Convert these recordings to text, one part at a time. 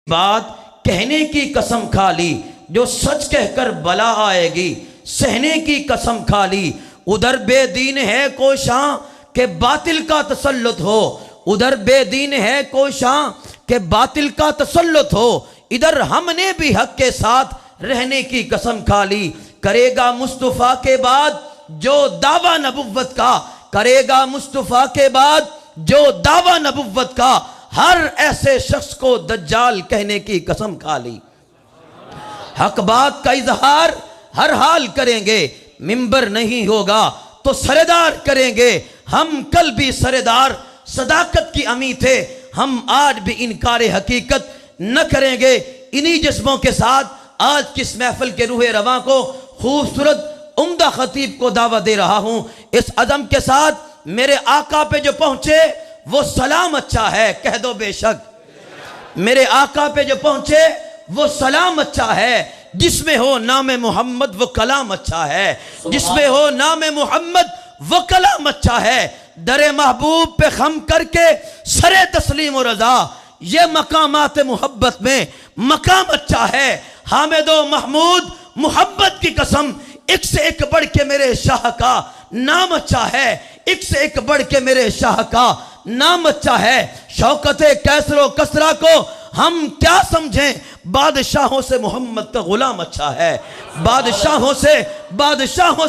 بات کہنے کی قسم کھا لی، جو سچ کہہ کر بلا آئے گی سہنے کی قسم کھا لی۔ ادھر بے دین ہے کوشاں کہ باطل کا تسلط ہو، ادھر بے دین ہے کوشاں کہ باطل کا تسلط ہو، ادھر ہم نے بھی حق کے ساتھ رہنے کی قسم کھا لی۔ کرے گا مصطفیٰ کے بعد جو دعویٰ نبوت کا، کرے گا مصطفیٰ کے بعد جو دعویٰ نبوت کا، ہر ایسے شخص کو دجال کہنے کی قسم کھا لی۔ حق بات کا اظہار ہر حال کریں گے، منبر نہیں ہوگا تو سردار کریں گے۔ ہم کل بھی سردار صداقت کی امی تھے، ہم آج بھی انکار حقیقت نہ کریں گے۔ انہی جذبوں کے ساتھ آج کس محفل کے روح رواں کو خوبصورت عمدہ خطیب کو دعوت دے رہا ہوں۔ اس عزم کے ساتھ میرے آقا پہ جو پہنچے وہ سلام اچھا ہے، کہہ دو بے شک۔ میرے آقا پہ جو پہنچے وہ سلام اچھا ہے، جس میں ہو نام محمد وہ کلام اچھا ہے، جس میں ہو نام محمد وہ کلام اچھا ہے۔ در محبوب پہ خم کر کے سر تسلیم و رضا، یہ مقامات محبت میں مقام اچھا ہے۔ حامد و محمود محبت کی قسم، ایک سے ایک بڑھ کے میرے شاہ کا نام اچھا ہے، ایک سے ایک بڑھ کے میرے شاہ کا نام اچھا ہے۔ شوکت کیسر و کسرا کو ہم کیا سمجھیں، بادشاہوں سے محمد کا غلام اچھا ہے، بادشاہوں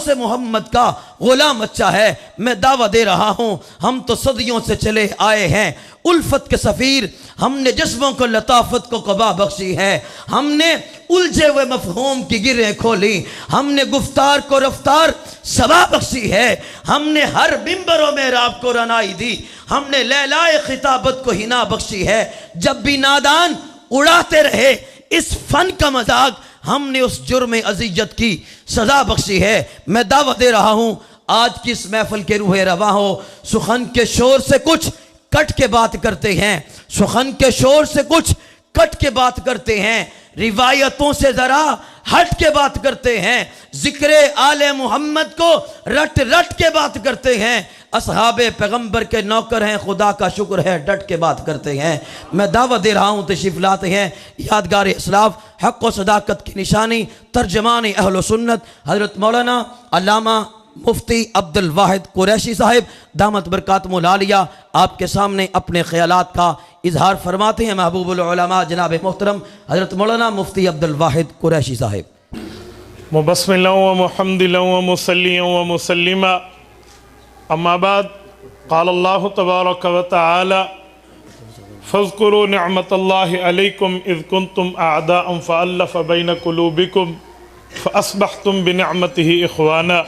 سے محمد کا غلام اچھا ہے۔ میں دعویٰ دے رہا ہوں، ہم تو صدیوں سے چلے آئے ہیں، الفت کے سفیر، ہم نے جذبوں کو لطافت کو قبا بخشی ہے، ہم نے الجھے ہوئے مفہوم کی گرہیں کھولی، ہم نے گفتار کو رفتار سبا بخشی ہے، ہم نے ہر منبر و محراب کو رنائی دی، ہم نے لیلائے خطابت کو ہنا بخشی ہے۔ جب بھی نادان اڑاتے رہے اس فن کا مذاق، ہم نے اس جرم اذیت کی سزا بخشی ہے۔ میں دعوت دے رہا ہوں، آج کی اس محفل کے روح رواں ہو، سخن کے شور سے کچھ کٹ کے بات کرتے ہیں، سخن کے شور سے کچھ کٹ کے بات کرتے ہیں، روایتوں سے ذرا ہٹ کے بات کرتے ہیں، ذکر آل محمد کو رٹ رٹ کے بات کرتے ہیں، اصحاب پیغمبر کے نوکر ہیں، خدا کا شکر ہے ڈٹ کے بات کرتے ہیں۔ میں دعوت دے رہا ہوں، تشریف لاتے ہیں یادگار اسلاف، حق و صداقت کی نشانی، ترجمان اہل و سنت حضرت مولانا علامہ مفتی عبد الواحد قریشی صاحب دامت برکاتہم العالیہ، آپ کے سامنے اپنے خیالات کا اظہار فرماتے ہیں۔ محبوب العلماء جناب محترم حضرت مولانا مفتی عبد الواحد قریشی صاحب۔ مبسملا و محمدلا و مسلیا و مسلما، اما بعد، قال اللہ تبارک و تعالی فاذکروا نعمت اللہ علیکم اذ کنتم اعداء فالف بین قلوبکم فاصبحتم بنعمتہ اخوانا۔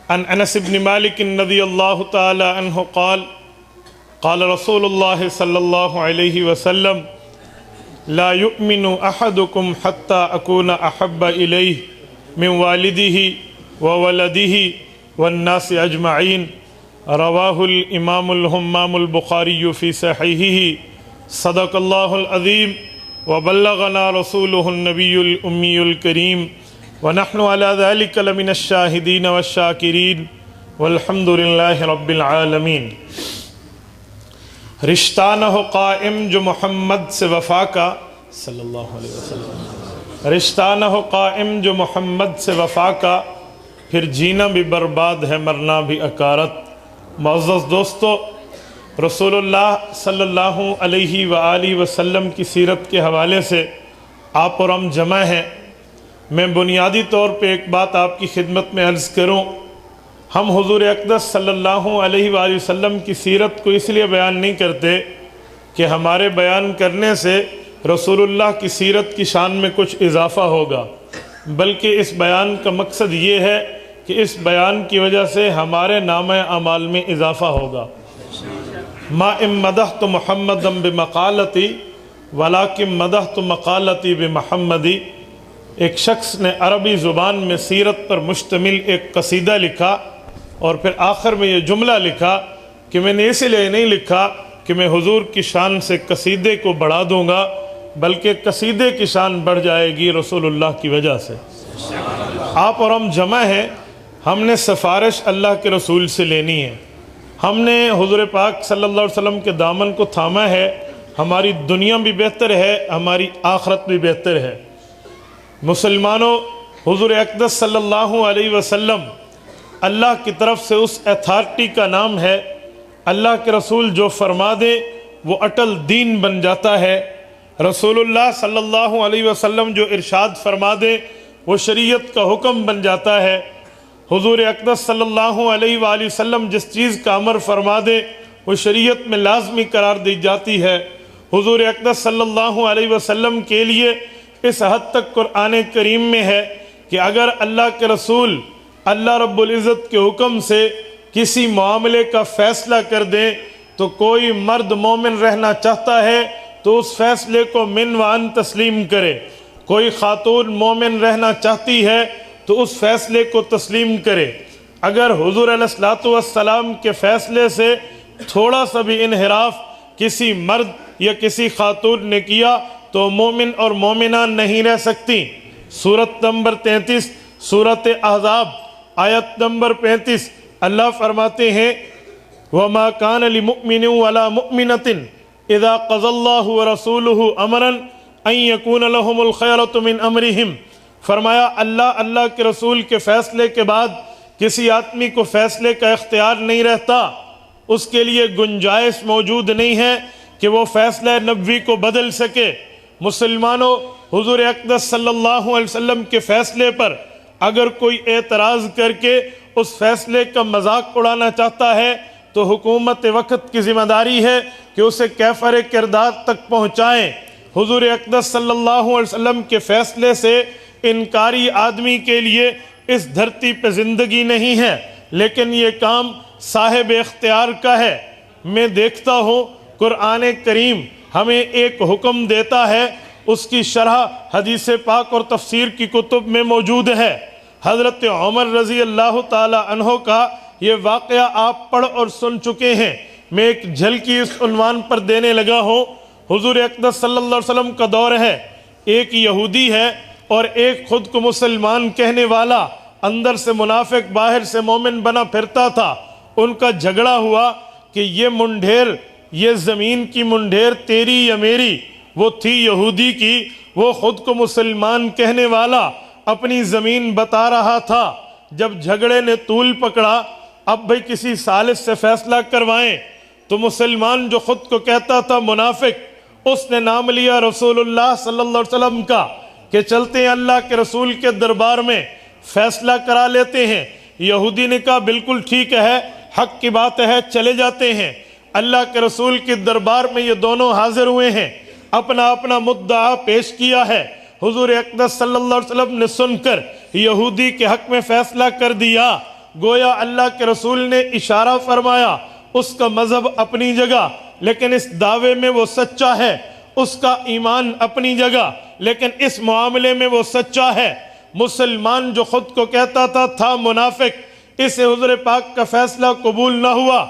عن انس بن مالک رضی اللہ تعالی عنہ قال قال رسول اللہ صلی اللہ علیہ وسلم لا يؤمن احدکم حتی اکون احب الیہ من والدہ وولدہ والناس اجمعین۔ رواہ الامام الہمام البخاری فی صحیحہ۔ صدق اللہ العظیم وبلغنا رسولہ النبی الامی الکریم، ونحن على ذلك لمن الشاہدین والشاکرین، والحمد للہ رب العالمین۔ رشتہ نہ ہو قائم جو محمد سے وفا کا، صلی اللہ علیہ وسلم، رشتہ نہ ہو قائم جو محمد سے وفا کا، پھر جینا بھی برباد ہے مرنا بھی اکارت۔ معزز دوستو، رسول اللہ صلی اللہ علیہ وآلہ وسلم کی سیرت کے حوالے سے آپ اور ہم جمع ہیں۔ میں بنیادی طور پہ ایک بات آپ کی خدمت میں عرض کروں، ہم حضور اقدس صلی اللہ علیہ وآلہ وسلم کی سیرت کو اس لیے بیان نہیں کرتے کہ ہمارے بیان کرنے سے رسول اللہ کی سیرت کی شان میں کچھ اضافہ ہوگا، بلکہ اس بیان کا مقصد یہ ہے کہ اس بیان کی وجہ سے ہمارے نامہ اعمال میں اضافہ ہوگا۔ ما ام مدحت محمدا بمقالتی ولکن مدحت مقالتی بمحمدی۔ ایک شخص نے عربی زبان میں سیرت پر مشتمل ایک قصیدہ لکھا اور پھر آخر میں یہ جملہ لکھا کہ میں نے اس لیے نہیں لکھا کہ میں حضور کی شان سے قصیدے کو بڑھا دوں گا، بلکہ قصیدے کی شان بڑھ جائے گی رسول اللہ کی وجہ سے۔ آپ اور ہم جمع ہیں، ہم نے سفارش اللہ کے رسول سے لینی ہے، ہم نے حضور پاک صلی اللہ علیہ وسلم کے دامن کو تھاما ہے ہماری دنیا بھی بہتر ہے، ہماری آخرت بھی بہتر ہے۔ مسلمانوں، حضور اقدس صلی اللہ علیہ وسلم اللہ کی طرف سے اس اتھارٹی کا نام ہے، اللہ کے رسول جو فرما دے وہ اٹل دین بن جاتا ہے۔ رسول اللہ صلی اللہ علیہ وسلم جو ارشاد فرما دے وہ شریعت کا حکم بن جاتا ہے۔ حضور اقدس صلی اللہ علیہ وآلہ وسلم جس چیز کا امر فرما دے وہ شریعت میں لازمی قرار دی جاتی ہے۔ حضور اقدس صلی اللہ علیہ وسلم کے لیے اس حد تک قرآن کریم میں ہے کہ اگر اللہ کے رسول اللہ رب العزت کے حکم سے کسی معاملے کا فیصلہ کر دیں تو کوئی مرد مومن رہنا چاہتا ہے تو اس فیصلے کو من وعن تسلیم کرے، کوئی خاتون مومن رہنا چاہتی ہے تو اس فیصلے کو تسلیم کرے۔ اگر حضور علیہ السلام کے فیصلے سے تھوڑا سا بھی انحراف کسی مرد یا کسی خاتون نے کیا تو مومن اور مومنہ نہیں رہ سکتی۔ سورت نمبر 33 سورت احزاب آیت نمبر 35 اللہ فرماتے ہیں وَمَا كَانَ لِمُؤْمِنٍ وَلَا مُؤْمِنَةٍ اِذَا قَضَى اللَّهُ وَرَسُولُهُ أَمْرًا أَن يَكُونَ لَهُمُ الْخِيَرَةُ مِنْ أَمْرِهِمْ، فرمایا اللہ کے رسول کے فیصلے کے بعد کسی آدمی کو فیصلے کا اختیار نہیں رہتا، اس کے لیے گنجائش موجود نہیں ہے کہ وہ فیصلہ نبوی کو بدل سکے۔ مسلمانوں، حضور اقدس صلی اللہ علیہ وسلم کے فیصلے پر اگر کوئی اعتراض کر کے اس فیصلے کا مذاق اڑانا چاہتا ہے تو حکومت وقت کی ذمہ داری ہے کہ اسے کیفر کردار تک پہنچائیں۔ حضور اقدس صلی اللہ علیہ وسلم کے فیصلے سے انکاری آدمی کے لیے اس دھرتی پہ زندگی نہیں ہے، لیکن یہ کام صاحب اختیار کا ہے۔ میں دیکھتا ہوں قرآن کریم ہمیں ایک حکم دیتا ہے، اس کی شرح حدیث پاک اور تفسیر کی کتب میں موجود ہے۔ حضرت عمر رضی اللہ تعالی عنہ کا یہ واقعہ آپ پڑھ اور سن چکے ہیں، میں ایک جھلکی اس عنوان پر دینے لگا ہوں۔ حضور اقدس صلی اللہ علیہ وسلم کا دور ہے، ایک یہودی ہے اور ایک خود کو مسلمان کہنے والا، اندر سے منافق باہر سے مومن بنا پھرتا تھا۔ ان کا جھگڑا ہوا کہ یہ منڈھیر، یہ زمین کی منڈھیر تیری یا میری؟ وہ تھی یہودی کی، وہ خود کو مسلمان کہنے والا اپنی زمین بتا رہا تھا۔ جب جھگڑے نے طول پکڑا، اب بھئی کسی ثالث سے فیصلہ کروائیں، تو مسلمان جو خود کو کہتا تھا منافق، اس نے نام لیا رسول اللہ صلی اللہ علیہ وسلم کا کہ چلتے ہیں اللہ کے رسول کے دربار میں فیصلہ کرا لیتے ہیں۔ یہودی نے کہا بالکل ٹھیک ہے، حق کی بات ہے، چلے جاتے ہیں۔ اللہ کے رسول کے دربار میں یہ دونوں حاضر ہوئے ہیں، اپنا اپنا مدعا پیش کیا ہے۔ حضور اقدس صلی اللہ علیہ وسلم نے سن کر یہودی کے حق میں فیصلہ کر دیا۔ گویا اللہ کے رسول نے اشارہ فرمایا اس کا مذہب اپنی جگہ لیکن اس دعوے میں وہ سچا ہے، اس کا ایمان اپنی جگہ لیکن اس معاملے میں وہ سچا ہے۔ مسلمان جو خود کو کہتا تھا منافق، اسے حضور پاک کا فیصلہ قبول نہ ہوا،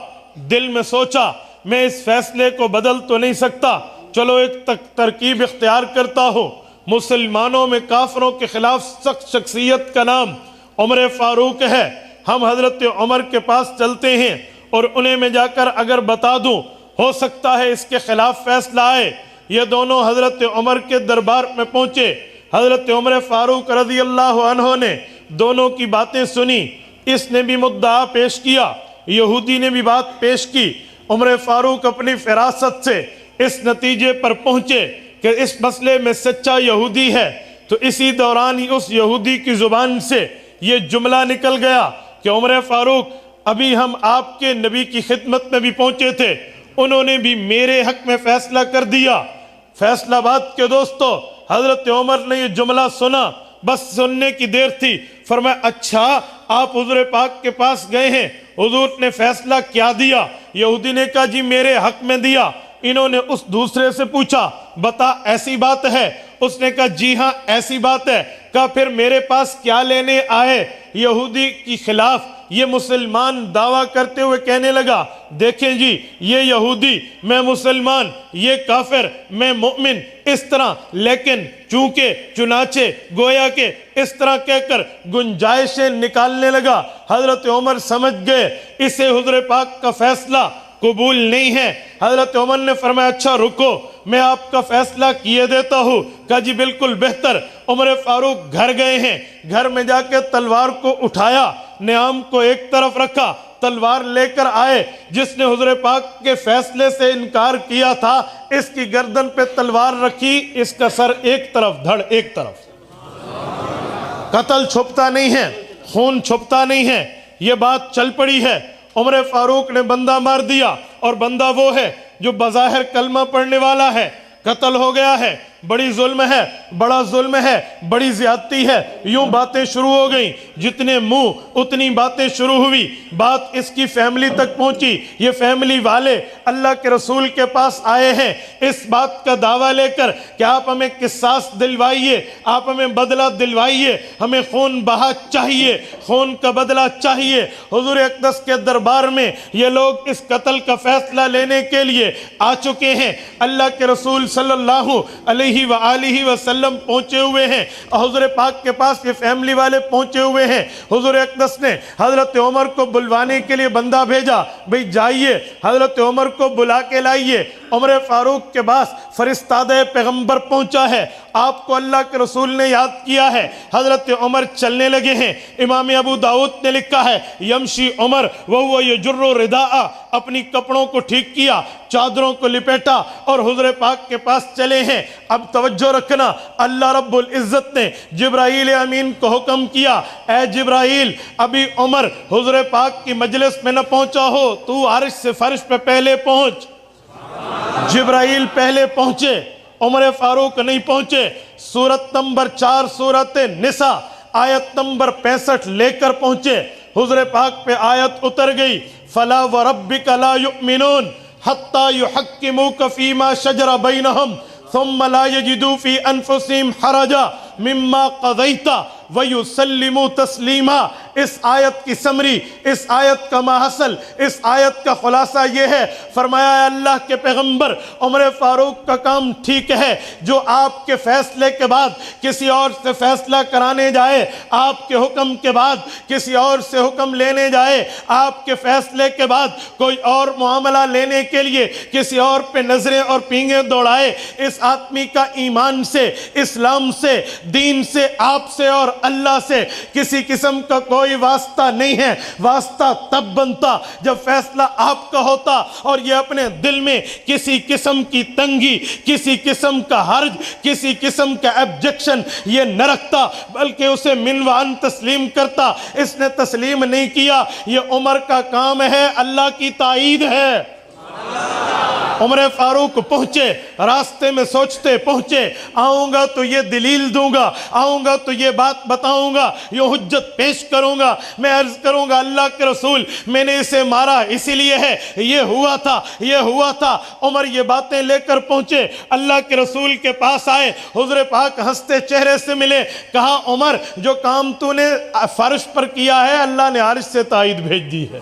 دل میں سوچا میں اس فیصلے کو بدل تو نہیں سکتا، چلو ایک ترکیب اختیار کرتا ہوں۔ مسلمانوں میں کافروں کے خلاف سخت شخصیت کا نام عمر فاروق ہے۔ ہم حضرت عمر کے پاس چلتے ہیں اور انہیں میں جا کر اگر بتا دوں ہو سکتا ہے اس کے خلاف فیصلہ آئے۔ یہ دونوں حضرت عمر کے دربار میں پہنچے۔ حضرت عمر فاروق رضی اللہ عنہ نے دونوں کی باتیں سنی، اس نے بھی مدعا پیش کیا، یہودی نے بھی بات پیش کی۔ عمر فاروق اپنی فراست سے اس نتیجے پر پہنچے کہ اس مسئلے میں سچا یہودی ہے، تو اسی دوران ہی اس یہودی کی زبان سے یہ جملہ نکل گیا کہ عمر فاروق ابھی ہم آپ کے نبی کی خدمت میں بھی پہنچے تھے، انہوں نے بھی میرے حق میں فیصلہ کر دیا۔ فیصلہ بات کے دوستو، حضرت عمر نے یہ جملہ سنا، بس سننے کی دیر تھی، فرمایا اچھا آپ حضور پاک کے پاس گئے ہیں، حضور نے فیصلہ کیا دیا؟ یہودی نے کہا جی میرے حق میں دیا۔ انہوں نے اس دوسرے سے پوچھا بتا ایسی بات ہے؟ اس نے کہا جی ہاں ایسی بات ہے۔ کہا پھر میرے پاس کیا لینے آئے؟ یہودی کی خلاف یہ مسلمان دعویٰ کرتے ہوئے کہنے لگا دیکھیں جی یہ یہودی، میں مسلمان، یہ کافر، میں مومن، اس طرح، لیکن چونکہ چنانچہ گویا کہ اس طرح کہہ کر گنجائشیں نکالنے لگا۔ حضرت عمر سمجھ گئے اسے حضور پاک کا فیصلہ قبول نہیں ہے۔ حضرت عمر نے فرمایا اچھا رکو، میں آپ کا فیصلہ کیے دیتا ہوں۔ کہا جی بالکل بہتر۔ عمر فاروق گھر گئے ہیں، گھر میں جا کے تلوار کو اٹھایا، نیام کو ایک طرف رکھا، تلوار لے کر آئے۔ جس نے حضور پاک کے فیصلے سے انکار کیا تھا، اس کی گردن پہ تلوار رکھی، اس کا سر ایک طرف، دھڑ ایک طرف۔ قتل چھپتا نہیں ہے، خون چھپتا نہیں ہے، یہ بات چل پڑی ہے۔ عمر فاروق نے بندہ مار دیا، اور بندہ وہ ہے جو بظاہر کلمہ پڑھنے والا ہے، قتل ہو گیا ہے۔ بڑی ظلم ہے، بڑا ظلم ہے، بڑی زیادتی ہے۔ یوں باتیں شروع ہو گئیں، جتنے منہ اتنی باتیں شروع ہوئی۔ بات اس کی فیملی تک پہنچی، یہ فیملی والے اللہ کے رسول کے پاس آئے ہیں اس بات کا دعویٰ لے کر کہ آپ ہمیں قصاص دلوائیے، آپ ہمیں بدلہ دلوائیے، ہمیں خون بہا چاہیے، خون کا بدلہ چاہیے۔ حضور اقدس کے دربار میں یہ لوگ اس قتل کا فیصلہ لینے کے لیے آ چکے ہیں۔ اللہ کے رسول صلی اللہ علیہ وآلہ وسلم پہنچے ہوئے ہیں، حضور پاک کے پاس یہ فیملی والے پہنچے ہوئے ہیں۔ حضور اقدس نے حضرت عمر کو بلوانے کے لیے بندہ بھیجا، بھئی جائیے حضرت عمر کو بلا کے لائیے۔ عمر فاروق کے پاس فرستادہ پیغمبر پہنچا ہے، آپ کو اللہ کے رسول نے یاد کیا ہے۔ حضرت عمر چلنے لگے ہیں۔ امام ابو داؤد نے لکھا ہے یمشی عمر وہو یجر رداء، اپنی کپڑوں کو ٹھیک کیا، چادروں کو لپیٹا اور حضور پاک کے پاس چلے ہیں۔ اب توجہ رکھنا، اللہ رب العزت نے جبرائیل امین کو حکم کیا، اے جبرائیل ابھی عمر حضور پاک کی مجلس میں نہ پہنچا ہو، تو عرش سے فرش پہ پہلے پہنچ۔ جبرائیل پہلے پہنچے، عمر فاروق نہیں پہنچے۔ سورت نمبر 4 سورت نساء آیت نمبر 65 لے کر پہنچے۔ حضور پاک پہ آیت اتر گئی، فلا وربک لا یؤمنون حتی یحکموک فیما شجر بینہم ثم لا یجدوا فی انفسہم حرجا مما قضیت ویسلموا تسلیما۔ اس آیت کی سمری، اس آیت کا ماحصل، اس آیت کا خلاصہ یہ ہے، فرمایا اے اللہ کے پیغمبر عمر فاروق کا کام ٹھیک ہے، جو آپ کے فیصلے کے بعد کسی اور سے فیصلہ کرانے جائے، آپ کے حکم کے بعد کسی اور سے حکم لینے جائے، آپ کے فیصلے کے بعد کوئی اور معاملہ لینے کے لیے کسی اور پہ نظریں اور پینگیں دوڑائے، اس آدمی کا ایمان سے، اسلام سے، دین سے، آپ سے اور اللہ سے کسی قسم کا کوئی واسطہ نہیں ہے۔ واسطہ تب بنتا جب فیصلہ آپ کا ہوتا اور یہ اپنے دل میں کسی قسم کی تنگی، کسی قسم کا حرج، کسی قسم کا ایبجیکشن یہ نہ رکھتا، بلکہ اسے منوان تسلیم کرتا۔ اس نے تسلیم نہیں کیا، یہ عمر کا کام ہے، اللہ کی تائید ہے۔ عمر فاروق پہنچے، راستے میں سوچتے پہنچے، آؤں گا تو یہ دلیل دوں گا، آؤں گا تو یہ بات بتاؤں گا، یہ حجت پیش کروں گا، میں عرض کروں گا اللہ کے رسول میں نے اسے مارا اسی لیے ہے، یہ ہوا تھا، یہ ہوا تھا۔ عمر یہ باتیں لے کر پہنچے، اللہ کے رسول کے پاس آئے، حضور پاک ہنستے چہرے سے ملے، کہا عمر جو کام تو نے فرش پر کیا ہے اللہ نے عرش سے تائید بھیج دی ہے۔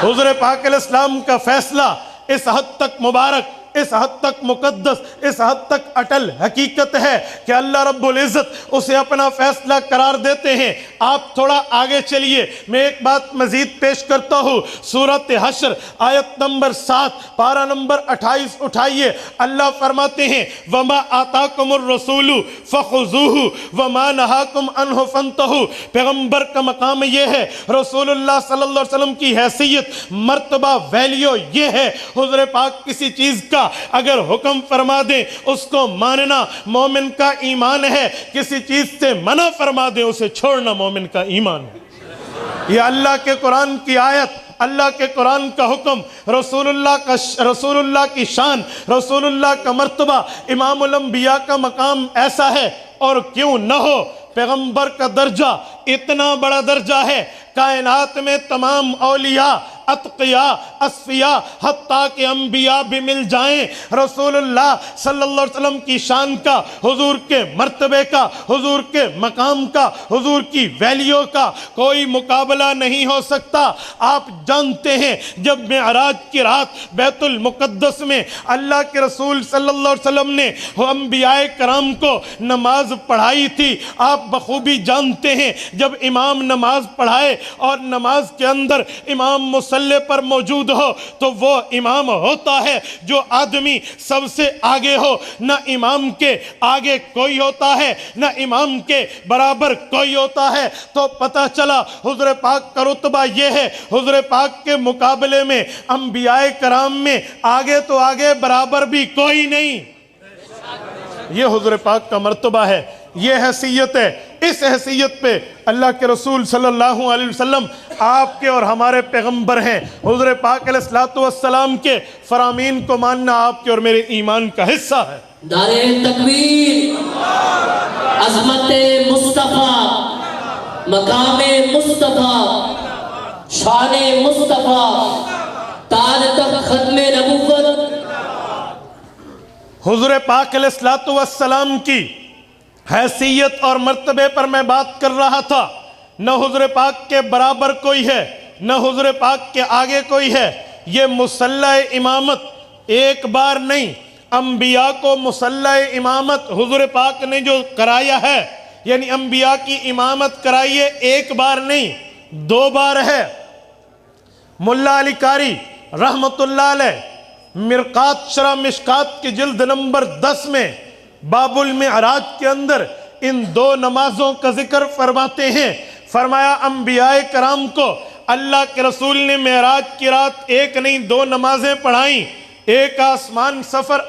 حضور پاک علیہ السلام کا فیصلہ اس حد تک مبارک، اس حد تک مقدس، اس حد تک اٹل حقیقت ہے کہ اللہ رب العزت اسے اپنا فیصلہ قرار دیتے ہیں۔ آپ تھوڑا آگے چلیے، میں ایک بات مزید پیش کرتا ہوں۔ سورۃ حشر آیت نمبر 7 پارہ نمبر 28 اٹھائیے، اللہ فرماتے ہیں وَمَا آتَاكُمُ الرَّسُولُ فَخُذُوهُ وَمَا نَهَاكُمْ عَنْهُ فَانْتَهُوا۔ پیغمبر کا مقام یہ ہے، رسول اللہ صلی اللہ علیہ وسلم کی حیثیت، مرتبہ، ویلیو یہ ہے، حضور پاک کسی چیز کا اگر حکم فرما دیں اس کو ماننا مومن کا ایمان ہے، کسی چیز سے منع فرما دیں اسے چھوڑنا مومن کا ایمان ہے۔ یہ اللہ کے قرآن کی آیت، اللہ کے قرآن کا حکم، رسول اللہ کی شان، رسول اللہ کا مرتبہ، امام الانبیاء کا مقام ایسا ہے، اور کیوں نہ ہو، پیغمبر کا درجہ اتنا بڑا درجہ ہے، کائنات میں تمام اولیاء، اتقیاء، اصفیاء، حتیٰ کہ انبیاء بھی مل جائیں، رسول اللہ صلی اللہ علیہ وسلم کی شان کا، حضور کے مرتبے کا، حضور کے مقام کا، حضور کی ویلیو کا کوئی مقابلہ نہیں ہو سکتا۔ آپ جانتے ہیں جب معراج کی رات بیت المقدس میں اللہ کے رسول صلی اللہ علیہ وسلم نے انبیاء کرام کو نماز پڑھائی تھی، آپ بخوبی جانتے ہیں جب امام نماز پڑھائے اور نماز کے اندر امام مسلم پلے پر موجود ہو تو وہ امام ہوتا ہے جو آدمی سب سے آگے ہو. نہ امام کے آگے کوئی ہوتا ہے نہ امام کے برابر کوئی ہوتا ہے. تو پتہ چلا حضور پاک کا رتبہ یہ ہے. حضور پاک کے مقابلے میں انبیاء کرام میں آگے تو آگے برابر بھی کوئی نہیں. یہ حضور پاک کا مرتبہ ہے, یہ حیثیت ہے. اس حیثیت پہ اللہ کے رسول صلی اللہ علیہ وسلم آپ کے اور ہمارے پیغمبر ہیں. حضور پاک علیہ السلام کے فرامین کو ماننا آپ کے اور میرے ایمان کا حصہ ہے. نعرہ تکبیر, عظمت مصطفیٰ, مقام مصطفیٰ, شان مصطفیٰ, تاج تخت ختم نبوت. حضور پاک علیہ السلام کی حیثیت اور مرتبے پر میں بات کر رہا تھا. نہ حضور پاک کے برابر کوئی ہے نہ حضور پاک کے آگے کوئی ہے. یہ مصلی امامت ایک بار نہیں, انبیاء کو مصلی امامت حضور پاک نے جو کرایا ہے, یعنی انبیاء کی امامت کرائیے ایک بار نہیں 2 بار ہے. ملا علی قاری رحمت اللہ علیہ مرقات شرح مشکات کی جلد نمبر 10 میں باب المعراج کے اندر ان 2 نمازوں کا ذکر فرماتے ہیں. فرمایا انبیاء کرام کو اللہ کے رسول نے معراج کی رات 1 نہیں 2 نمازیں پڑھائیں. ایک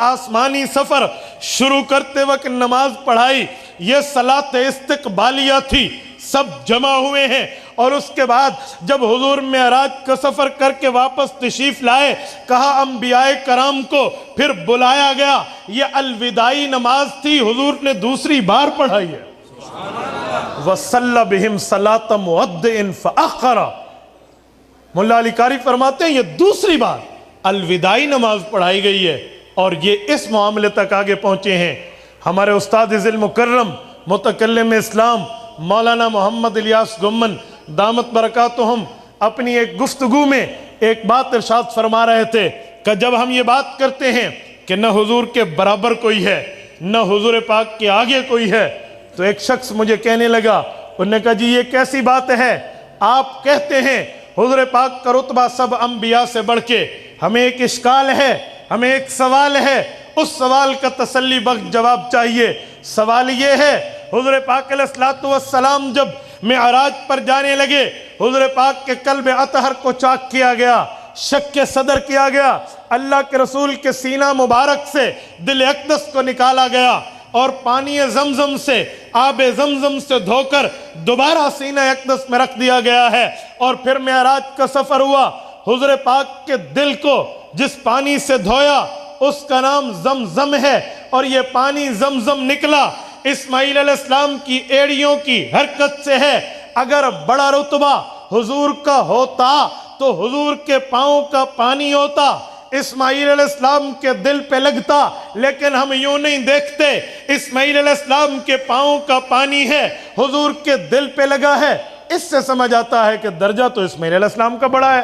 آسمانی سفر شروع کرتے وقت نماز پڑھائی, یہ صلاۃ استقبالیہ تھی, سب جمع ہوئے ہیں. اور اس کے بعد جب حضور معراج کا سفر کر کے واپس تشریف لائے, کہا انبیاء کرام کو پھر بلایا گیا. یہ الوداعی نماز تھی, حضور نے دوسری بار پڑھائی ہے. وَصَلَّ بِهِمْ صَلَاةَ مُؤَدِّئٍ فَأَخَّرَ. ملا علی قاری فرماتے ہیں یہ دوسری بار الوداعی نماز پڑھائی گئی ہے, اور یہ اس معاملے تک آگے پہنچے ہیں. ہمارے استاد ذی المکرم متکلم اسلام مولانا محمد الیاس گمن دامت برکاتہم اپنی ایک گفتگو میں ایک بات ارشاد فرما رہے تھے کہ جب ہم یہ بات کرتے ہیں کہ نہ حضور کے برابر کوئی ہے نہ حضور پاک کے آگے کوئی ہے, تو ایک شخص مجھے کہنے لگا, انہوں نے کہا جی یہ کیسی بات ہے, آپ کہتے ہیں حضور پاک کا رتبہ سب انبیاء سے بڑھ کے. ہمیں ایک اشکال ہے, ہمیں ایک سوال ہے, اس سوال کا تسلی بخش جواب چاہیے. سوال یہ ہے, حضور پاک علیہ السلام جب معراج پر جانے لگے, حضور پاک کے قلب اطہر کو چاک کیا گیا, شک کے صدر کیا گیا, اللہ کے رسول کے سینہ مبارک سے دل اقدس کو نکالا گیا, اور پانی زمزم سے آب زمزم سے دھو کر دوبارہ سینہ اقدس میں رکھ دیا گیا ہے. اور پھر معراج کا سفر ہوا, حضور پاک کے دل کو جس پانی سے دھویا اس کا نام زمزم ہے, اور یہ پانی زمزم نکلا اسماعیل علیہ السلام کی ایڑیوں کی حرکت سے ہے. اگر بڑا رتبہ حضور کا ہوتا تو حضور کے پاؤں کا پانی ہوتا, اسماعیل علیہ السلام کے دل پہ لگتا, لیکن ہم یوں نہیں دیکھتے. اسماعیل علیہ السلام کے پاؤں کا پانی ہے, حضور کے دل پہ لگا ہے. اس سے سمجھ آتا ہے کہ درجہ تو اسماعیل علیہ السلام کا بڑا ہے.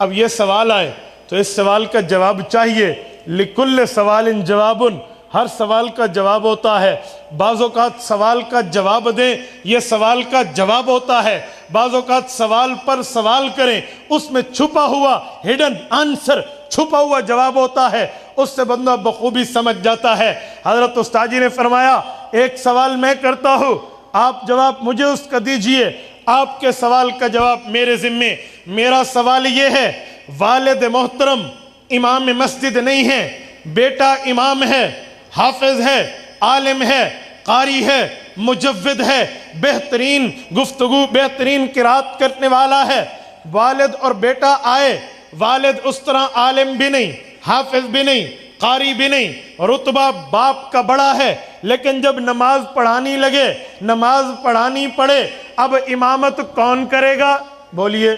اب یہ سوال آئے تو اس سوال کا جواب چاہیے. لِكُلِّ سَوَالٍ جَوَابٌ, ہر سوال کا جواب ہوتا ہے. بعض اوقات سوال کا جواب دیں, یہ سوال کا جواب ہوتا ہے. بعض اوقات سوال پر سوال کریں, اس میں چھپا ہوا ہڈن آنسر, چھپا ہوا جواب ہوتا ہے, اس سے بندہ بخوبی سمجھ جاتا ہے. حضرت استاد جی نے فرمایا ایک سوال میں کرتا ہوں, آپ جواب مجھے اس کا دیجئے, آپ کے سوال کا جواب میرے ذمے. میرا سوال یہ ہے, والد محترم امام مسجد نہیں ہے, بیٹا امام ہے, حافظ ہے, عالم ہے, قاری ہے, مجود ہے, بہترین گفتگو بہترین قرات کرنے والا ہے. والد اور بیٹا آئے, والد اس طرح عالم بھی نہیں, حافظ بھی نہیں, قاری بھی نہیں, رتبہ باپ کا بڑا ہے, لیکن جب نماز پڑھانی لگے, نماز پڑھانی پڑے, اب امامت کون کرے گا؟ بولیے.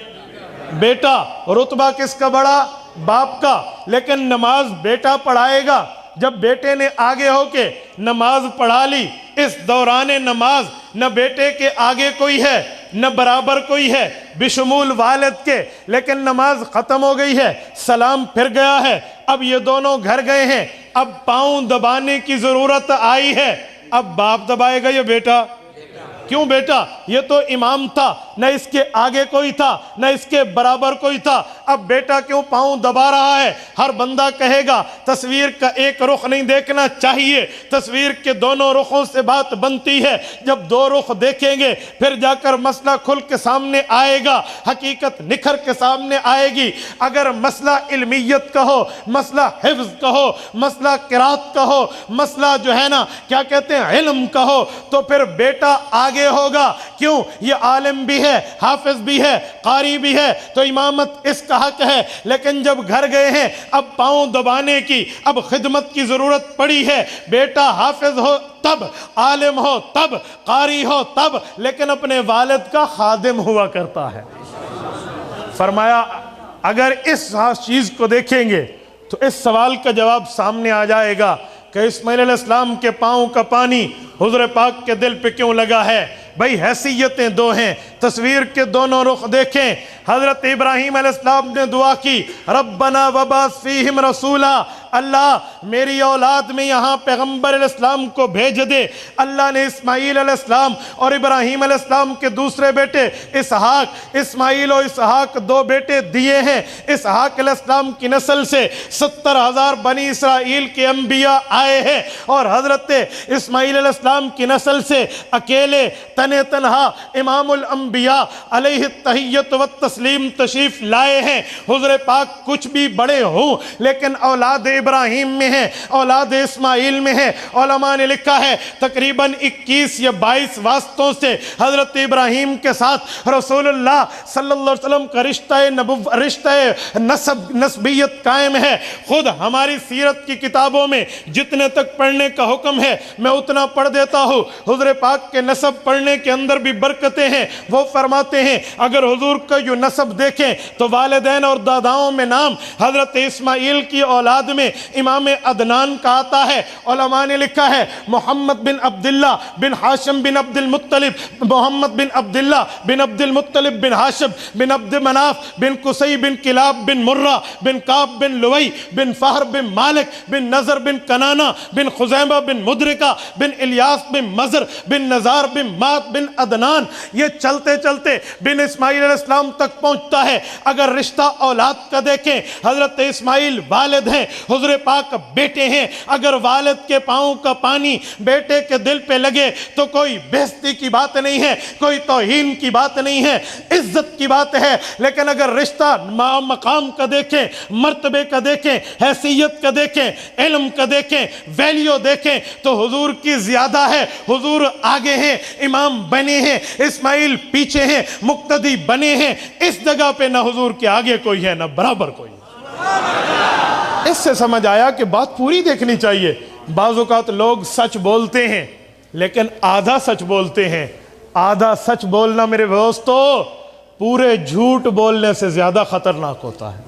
بیٹا. رتبہ کس کا بڑا؟ باپ کا, لیکن نماز بیٹا پڑھائے گا. جب بیٹے نے آگے ہو کے نماز پڑھا لی, اس دوران نماز نہ بیٹے کے آگے کوئی ہے نہ برابر کوئی ہے بشمول والد کے, لیکن نماز ختم ہو گئی ہے, سلام پھر گیا ہے, اب یہ دونوں گھر گئے ہیں, اب پاؤں دبانے کی ضرورت آئی ہے. اب باپ دبائے گا یا بیٹا؟ کیوں بیٹا؟ یہ تو امام تھا, نہ اس کے آگے کوئی تھا نہ اس کے برابر کوئی تھا. اب بیٹا کیوں پاؤں دبا رہا ہے؟ ہر بندہ کہے گا تصویر کا ایک رخ نہیں دیکھنا چاہیے، تصویر کے دونوں رخوں سے بات بنتی ہے. جب دو رخ دیکھیں گے پھر جا کر مسئلہ کھل کے سامنے آئے گا، حقیقت نکھر کے سامنے آئے گی. اگر مسئلہ علمیت کا ہو، مسئلہ حفظ کا ہو، مسئلہ قرات کا ہو، مسئلہ جو ہے نا کیا کہتے ہیں علم کا ہو، تو پھر بیٹا آگے ہوگا. کیوں؟ یہ عالم بھی ہے، حافظ بھی ہے، قاری بھی ہے، تو امامت اس کا حق ہے. لیکن جب گھر گئے ہیں، اب پاؤں دبانے کی، اب خدمت کی ضرورت پڑی ہے. بیٹا حافظ ہو تب، عالم ہو تب، قاری ہو تب، لیکن اپنے والد کا خادم ہوا کرتا ہے. فرمایا اگر اس چیز کو دیکھیں گے تو اس سوال کا جواب سامنے آ جائے گا کہ اسماعیل علیہ السلام کے پاؤں کا پانی حضور پاک کے دل پہ کیوں لگا ہے. بھئی حیثیتیں دو ہیں، تصویر کے دونوں رخ دیکھیں. حضرت ابراہیم علیہ السلام نے دعا کی ربنا وبعث فیہم رسولا، اللہ میری اولاد میں یہاں پیغمبر علیہ السلام کو بھیج دے. اللہ نے اسماعیل علیہ السلام اور ابراہیم علیہ السلام کے دوسرے بیٹے اسحاق، اسماعیل و اسحاق دو بیٹے دیے ہیں. اسحاق علیہ السلام کی نسل سے 70,000 بنی اسرائیل کے انبیاء آئے ہیں، اور حضرت اسماعیل علیہ السلام کی نسل سے اکیلے تنے تنہا امام الانبیاء علیہ التحیت والتسلیم تشریف لائے ہیں. حضور پاک کچھ بھی بڑے ہوں لیکن اولاد ابراہیم میں ہے، اولاد اسماعیل میں ہے. علماء نے لکھا ہے تقریباً 21 یا 22 واسطوں سے حضرت ابراہیم کے ساتھ رسول اللہ صلی اللہ علیہ وسلم کا رشتہ نسبیت قائم ہے. خود ہماری سیرت کی کتابوں میں جتنے تک پڑھنے کا حکم ہے میں اتنا پڑھ دیتا ہوں. حضور پاک کے نسب پڑھنے کے اندر بھی برکتیں ہیں. وہ فرماتے ہیں اگر حضور کا جو نسب دیکھیں تو والدین اور داداؤں میں نام حضرت اسماعیل کی اولاد میں امام عدنان کا آتا ہے. علماء نے لکھا ہے محمد بن عبداللہ بن ہاشم بن عبد المطلب، محمد بن عبداللہ بن عبد المطلب بن ہاشم بن عبد مناف بن قصی بن کلاب بن مرہ بن کعب بن لوئی بن فہر بن مالک بن نظر بن کنانہ بن خزیمہ بن مدرکہ بن الیاس بن مزر بن نزار بن مات بن عدنان. یہ چلتے چلتے بن اسماعیل علیہ السلام تک پہنچتا ہے. اگر رشتہ اولاد کا دیکھیں حضرت اسماعیل والد ہیں، حضور پاک بیٹے ہیں. اگر والد کے پاؤں کا پانی بیٹے کے دل پہ لگے تو کوئی بےزتی کی بات نہیں ہے، کوئی توہین کی بات نہیں ہے، عزت کی بات ہے. لیکن اگر رشتہ مقام کا دیکھیں، مرتبے کا دیکھیں، حیثیت کا دیکھیں، علم کا دیکھیں، ویلیو دیکھیں تو حضور کی زیادہ ہے. حضور آگے ہیں، امام بنے ہیں، اسماعیل پیچھے ہیں، مقتدی بنے ہیں. اس جگہ پہ نہ حضور کے آگے کوئی ہے نہ برابر کوئی. اس سے سمجھ آیا کہ بات پوری دیکھنی چاہیے. بعض اوقات لوگ سچ بولتے ہیں لیکن آدھا سچ بولتے ہیں. آدھا سچ بولنا میرے دوستو پورے جھوٹ بولنے سے زیادہ خطرناک ہوتا ہے.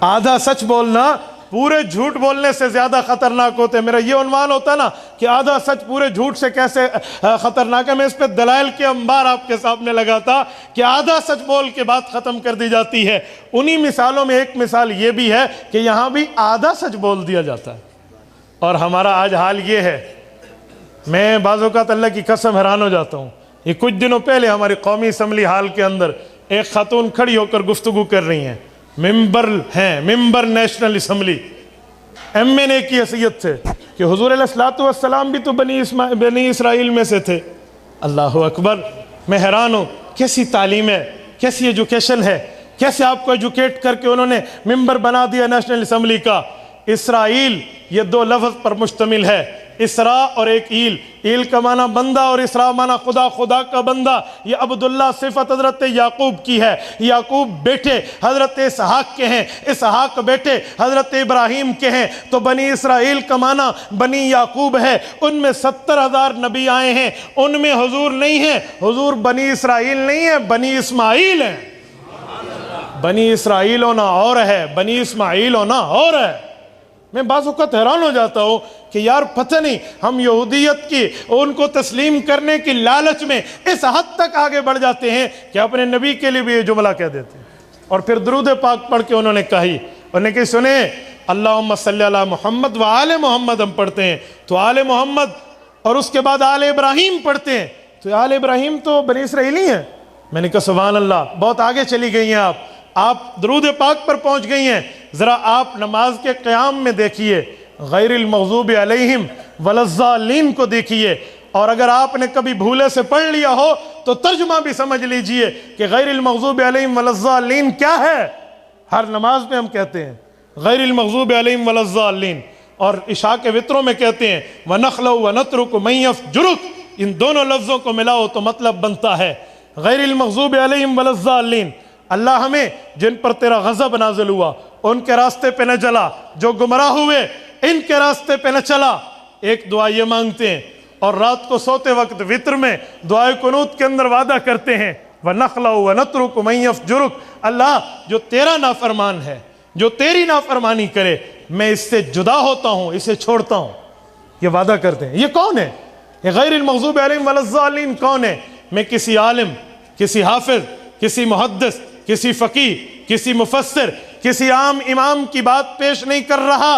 آدھا سچ بولنا پورے جھوٹ بولنے سے زیادہ خطرناک ہوتے ہیں. میرا یہ عنوان ہوتا ہے نا کہ آدھا سچ پورے جھوٹ سے کیسے خطرناک ہے. میں اس پہ دلائل کے انبار آپ کے سامنے لگاتا کہ آدھا سچ بول کے بات ختم کر دی جاتی ہے. انہی مثالوں میں ایک مثال یہ بھی ہے کہ یہاں بھی آدھا سچ بول دیا جاتا ہے. اور ہمارا آج حال یہ ہے، میں بعض اوقات اللہ کی قسم حیران ہو جاتا ہوں. یہ کچھ دنوں پہلے ہماری قومی اسمبلی ہال کے اندر ایک خاتون کھڑی ہو کر گفتگو کر رہی ہیں. ممبر ہیں، ممبر نیشنل اسمبلی، ایم این اے کی حیثیت سے، کہ حضور علیہ السلام بھی تو بنی اسرائیل میں سے تھے. اللہ اکبر. میں حیران ہوں کیسی تعلیم ہے، کیسی ایجوکیشن ہے، کیسے آپ کو ایجوکیٹ کر کے انہوں نے ممبر بنا دیا نیشنل اسمبلی کا. اسرائیل یہ دو لفظ پر مشتمل ہے، اسرا اور ایک ایل. ایل کا معنی بندہ اور اسرا معنی خدا، خدا کا بندہ. یہ عبداللہ صفت حضرت یعقوب کی ہے. یعقوب بیٹے حضرت اسحاق کے ہیں، اسحاق بیٹے حضرت ابراہیم کے ہیں. تو بنی اسرائیل کا معنی بنی یعقوب ہے. ان میں 70,000 نبی آئے ہیں، ان میں حضور نہیں ہیں. حضور بنی اسرائیل نہیں ہے، بنی اسماعیل ہیں. بنی اسرائیل ہونا اور ہے، بنی اسماعیل ہونا اور ہے. میں بعض اوقات حیران ہو جاتا ہوں کہ یار پتہ نہیں ہم یہودیت کی ان کو تسلیم کرنے کی لالچ میں اس حد تک آگے بڑھ جاتے ہیں کہ اپنے نبی کے لیے بھی یہ جملہ کہہ دیتے ہیں. اور پھر درود پاک پڑھ کے انہوں نے کہی، انہوں نے کہ سنیں اللہم صلی علی محمد و آل محمد ہم پڑھتے ہیں تو آل محمد، اور اس کے بعد آل ابراہیم پڑھتے ہیں تو آل ابراہیم تو بنی اسرائیلی ہیں. میں نے کہا سبحان اللہ، بہت آگے چلی گئی ہیں آپ درود پاک پر پہنچ گئی ہیں۔ ذرا آپ نماز کے قیام میں دیکھیے غیر المغضوب علیہم ولا الضالین کو دیکھیے، اور اگر آپ نے کبھی بھولے سے پڑھ لیا ہو تو ترجمہ بھی سمجھ لیجئے کہ غیر المغضوب علیہم ولا الضالین کیا ہے۔ ہر نماز میں ہم کہتے ہیں غیر المغضوب علیہم ولا الضالین، اور عشاء کے وطروں میں کہتے ہیں وَنَخْلَوْ وَنَتْرُكُ مَن يَفْجُرُكُ، ان دونوں لفظوں کو ملاؤ تو مطلب بنتا ہے غیر المغضوب علیہم ولا الضالین، اللہ ہمیں جن پر تیرا غضب نازل ہوا ان کے راستے پہ نہ چلا، جو گمراہ ہوئے ان کے راستے پہ نہ چلا۔ ایک دعا یہ مانگتے ہیں، اور رات کو سوتے وقت وطر میں دعائے قنوت کے اندر وعدہ کرتے ہیں وَنَخْلَوْ وَنَتْرُكُ مَن يَفْجُرُكُ، اللہ جو تیرا نافرمان ہے، جو تیری نافرمانی کرے، میں اس سے جدا ہوتا ہوں، اسے چھوڑتا ہوں۔ یہ وعدہ کرتے ہیں۔ یہ کون ہے؟ یہ غیر المغضوب علیہم ولا الضالین کون ہے؟ میں کسی عالم، کسی حافظ، کسی محدث، کسی فقیہ، کسی مفسر، کسی عام امام کی بات پیش نہیں کر رہا۔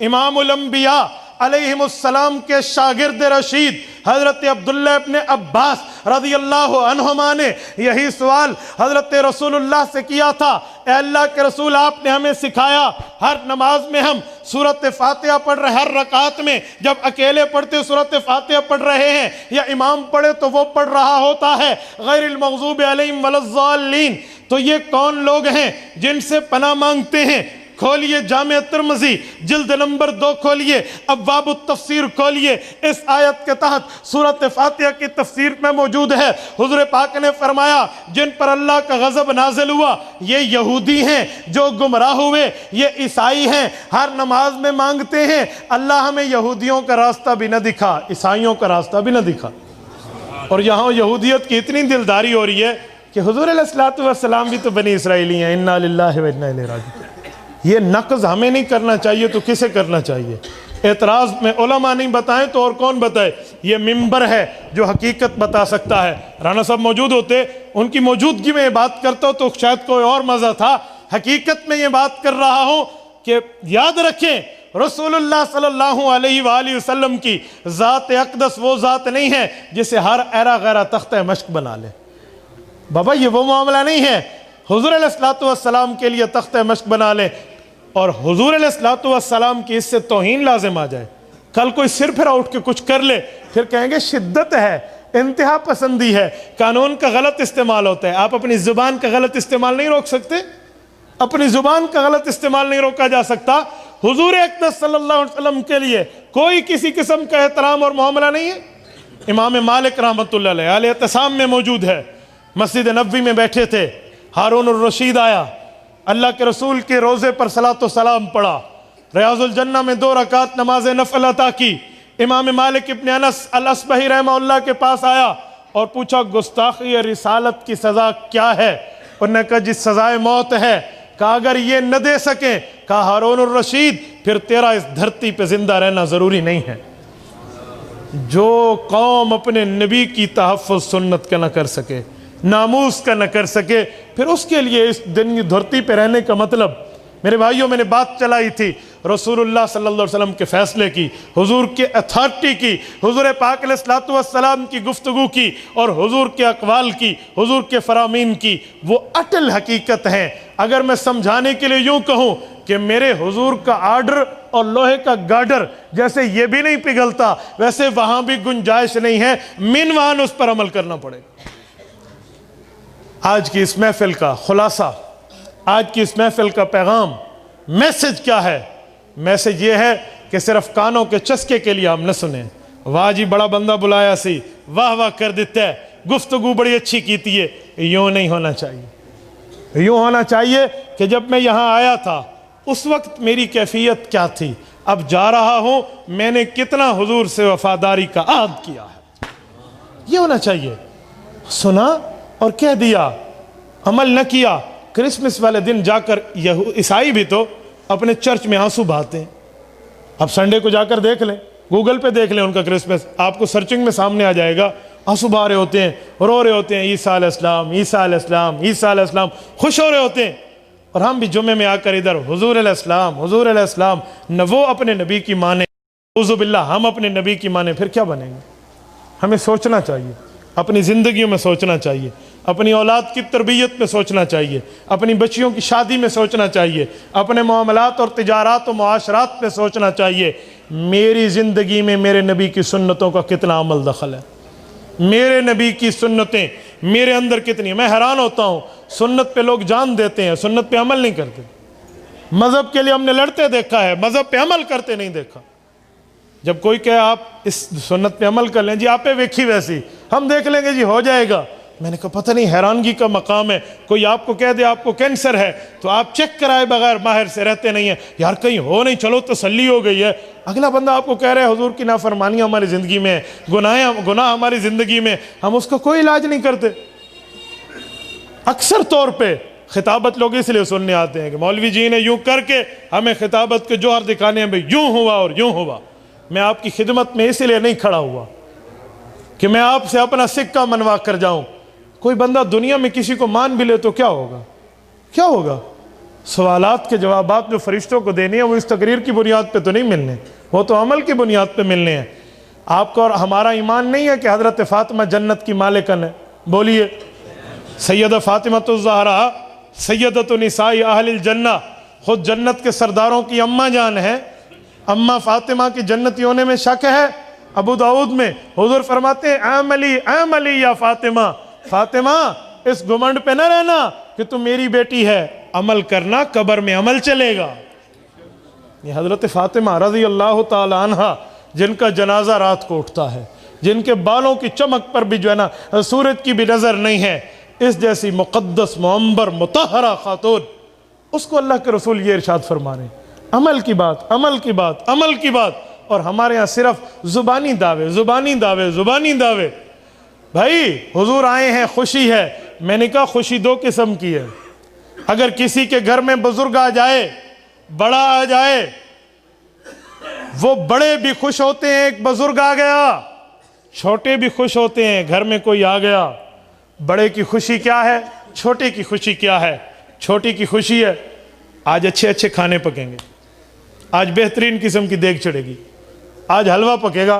امام الانبیاء علیہم السلام کے شاگرد رشید حضرت عبداللہ ابن عباس رضی اللہ عنہما نے یہی سوال حضرت رسول اللہ سے کیا تھا، اے اللہ کے رسول، آپ نے ہمیں سکھایا ہر نماز میں ہم سورۃ فاتحہ پڑھ رہے، ہر رکعت میں جب اکیلے پڑھتے سورۃ فاتحہ پڑھ رہے ہیں یا امام پڑھے تو وہ پڑھ رہا ہوتا ہے غیر المغضوب علیہم ولا الضالین، تو یہ کون لوگ ہیں جن سے پناہ مانگتے ہیں؟ کھولیے جامع ترمذی جلد نمبر 2 کھولیے، ابواب التفسیر کھولیے، اس آیت کے تحت سورۃ فاتحہ کی تفسیر میں موجود ہے۔ حضور پاک نے فرمایا جن پر اللہ کا غضب نازل ہوا یہ یہودی ہیں جو گمراہ ہوئے، یہ عیسائی ہیں، ہر نماز میں مانگتے ہیں اللہ ہمیں یہودیوں کا راستہ بھی نہ دکھا، عیسائیوں کا راستہ بھی نہ دکھا۔ اور یہاں یہودیت کی اتنی دلداری ہو رہی ہے کہ حضور علیہ الصلوۃ والسلام بھی تو بنی اسرائیلی ہیں، انا للہ و انا الیہ راجعون۔ یہ نقض ہمیں نہیں کرنا چاہیے تو کسے کرنا چاہیے؟ اعتراض میں علماء نہیں بتائیں تو اور کون بتائے؟ یہ ممبر ہے جو حقیقت بتا سکتا ہے۔ رانا صاحب موجود ہوتے، ان کی موجودگی میں یہ بات کرتا ہوں تو شاید کوئی اور مزہ تھا۔ حقیقت میں یہ بات کر رہا ہوں کہ یاد رکھیں رسول اللہ صلی اللہ علیہ وآلہ وسلم کی ذات اقدس وہ ذات نہیں ہے جسے ہر ایرا غیرہ تختہ مشق بنا لے۔ بابا یہ وہ معاملہ نہیں ہے حضور علیہ الصلوۃ والسلام کے لیے تختہ مشق بنا لیں اور حضور علیہ الصلوۃ والسلام کی اس سے توہین لازم آ جائے۔ کل کوئی سر پھر اٹھ کے کچھ کر لے، پھر کہیں گے شدت ہے، انتہا پسندی ہے، قانون کا غلط استعمال ہوتا ہے۔ آپ اپنی زبان کا غلط استعمال نہیں روک سکتے، اپنی زبان کا غلط استعمال نہیں روکا جا سکتا۔ حضور اقدس صلی اللہ علیہ وسلم کے لیے کوئی کسی قسم کا احترام اور معاملہ نہیں ہے۔ امام مالک رحمۃ اللہ علیہ اہل اعتصام میں موجود ہے، مسجد نبوی میں بیٹھے تھے، ہارون الرشید آیا، اللہ کے رسول کے روزے پر صلاۃ و سلام پڑھا، ریاض الجنہ میں 2 رکعت نماز نفل عطا کی۔ امام مالک ابن انس الاصبہی رحمہ اللہ کے پاس آیا اور پوچھا گستاخی رسالت کی سزا کیا ہے؟ انہوں نے کہا جی سزائے موت ہے۔ کہا اگر یہ نہ دے سکیں، کہا ہارون الرشید پھر تیرا اس دھرتی پہ زندہ رہنا ضروری نہیں ہے۔ جو قوم اپنے نبی کی تحفظ سنت کا نہ کر سکے، ناموس کا نہ کر سکے، پھر اس کے لیے اس دھرتی پہ رہنے کا مطلب، میرے بھائیوں میں نے بات چلائی تھی رسول اللہ صلی اللہ علیہ وسلم کے فیصلے کی، حضور کے اتھارٹی کی، حضور پاک علیہ الصلوۃ والسلام کی گفتگو کی اور حضور کے اقوال کی، حضور کے فرامین کی، وہ اٹل حقیقت ہیں۔ اگر میں سمجھانے کے لیے یوں کہوں کہ میرے حضور کا آرڈر اور لوہے کا گارڈر جیسے یہ بھی نہیں پگھلتا، ویسے وہاں بھی گنجائش نہیں ہے، منوان اس پر عمل کرنا پڑے گا۔ آج کی اس محفل کا خلاصہ، آج کی اس محفل کا پیغام، میسج کیا ہے؟ میسج یہ ہے کہ صرف کانوں کے چسکے کے لیے ہم نہ سنیں، واہ جی بڑا بندہ بلایا سی، واہ واہ کر دیتا ہے، گفتگو بڑی اچھی کیتی ہے، یوں نہیں ہونا چاہیے۔ یوں ہونا چاہیے کہ جب میں یہاں آیا تھا اس وقت میری کیفیت کیا تھی، اب جا رہا ہوں میں نے کتنا حضور سے وفاداری کا عہد کیا ہے، یہ ہونا چاہیے۔ سنا اور کہہ دیا، عمل نہ کیا۔ کرسمس والے دن جا کر عیسائی بھی تو اپنے چرچ میں آنسو بہاتے ہیں۔ اب سنڈے کو جا کر دیکھ لیں، گوگل پہ دیکھ لیں ان کا کرسمس، آپ کو سرچنگ میں سامنے آ جائے گا، آنسو بہا رہے ہوتے ہیں، رو رہے ہوتے ہیں، عیسیٰ علیہ السلام، عیسیٰ علیہ السلام، عیسیٰ علیہ السلام، خوش ہو رہے ہوتے ہیں۔ اور ہم بھی جمعے میں آ کر ادھر حضور علیہ السلام، حضور علیہ السلام، نہ وہ اپنے نبی کی مانے، اعوذ باللہ ہم اپنے نبی کی مانے، پھر کیا بنیں گے؟ ہمیں سوچنا چاہیے، اپنی زندگیوں میں سوچنا چاہیے۔ اپنی اولاد کی تربیت میں سوچنا چاہیے، اپنی بچیوں کی شادی میں سوچنا چاہیے، اپنے معاملات اور تجارات و معاشرات میں سوچنا چاہیے، میری زندگی میں میرے نبی کی سنتوں کا کتنا عمل دخل ہے، میرے نبی کی سنتیں میرے اندر کتنی ہیں۔ میں حیران ہوتا ہوں، سنت پہ لوگ جان دیتے ہیں، سنت پہ عمل نہیں کرتے۔ مذہب کے لیے ہم نے لڑتے دیکھا ہے، مذہب پہ عمل کرتے نہیں دیکھا۔ جب کوئی کہے آپ اس سنت پہ عمل کر لیں، جی آپ پہ ویکھی ویسی، ہم دیکھ لیں گے جی ہو جائے گا۔ میں نے کہا پتہ نہیں، حیرانگی کا مقام ہے، کوئی آپ کو کہہ دے آپ کو کینسر ہے تو آپ چیک کرائے بغیر ماہر سے رہتے نہیں ہیں، یار کہیں ہو نہیں، چلو تسلی ہو گئی ہے۔ اگلا بندہ آپ کو کہہ رہا ہے حضور کی نافرمانیاں ہماری زندگی میں، گناہ ہماری زندگی میں، ہم اس کا کوئی علاج نہیں کرتے۔ اکثر طور پہ خطابت لوگ اس لیے سننے آتے ہیں کہ مولوی جی نے یوں کر کے ہمیں خطابت کے جوہر دکھانے ہیں، بھئی یوں ہوا اور یوں ہوا۔ میں آپ کی خدمت میں اس لیے نہیں کھڑا ہوا کہ میں آپ سے اپنا سکہ منوا کر جاؤں۔ کوئی بندہ دنیا میں کسی کو مان بھی لے تو کیا ہوگا؟ کیا ہوگا؟ سوالات کے جوابات جو فرشتوں کو دینے ہیں وہ اس تقریر کی بنیاد پہ تو نہیں ملنے، وہ تو عمل کی بنیاد پہ ملنے ہیں۔ آپ کا اور ہمارا ایمان نہیں ہے کہ حضرت فاطمہ جنت کی مالکن ہے؟ بولیے سیدہ فاطمہ الزہرا سیدۃ نساء اہل الجنہ، خود جنت کے سرداروں کی اماں جان ہے۔ اماں فاطمہ کی جنتی ہونے میں شک ہے؟ ابو داؤد میں حضور فرماتے ہیں اعملی یا فاطمہ، فاطمہ اس گمنڈ پہ نہ رہنا کہ تم میری بیٹی ہے، عمل کرنا، قبر میں عمل چلے گا۔ یہ حضرت فاطمہ رضی اللہ تعالی عنہ جن کا جنازہ رات کو اٹھتا ہے، جن کے بالوں کی چمک پر بھی جو ہے نا سورج کی بھی نظر نہیں ہے، اس جیسی مقدس معمبر مطہرہ خاتون، اس کو اللہ کے رسول یہ ارشاد فرما رہے ہیں عمل کی بات، عمل کی بات، عمل کی بات۔ اور ہمارے ہاں صرف زبانی دعوے، زبانی دعوے، زبانی دعوے۔ بھائی حضور آئے ہیں، خوشی ہے۔ میں نے کہا خوشی دو قسم کی ہے۔ اگر کسی کے گھر میں بزرگ آ جائے، بڑا آ جائے، وہ بڑے بھی خوش ہوتے ہیں ایک بزرگ آ گیا، چھوٹے بھی خوش ہوتے ہیں گھر میں کوئی آ گیا۔ بڑے کی خوشی کیا ہے؟ چھوٹے کی خوشی کیا ہے؟ چھوٹی کی خوشی ہے آج اچھے اچھے کھانے پکیں گے، آج بہترین قسم کی دیگ چڑھے گی، آج حلوہ پکے گا،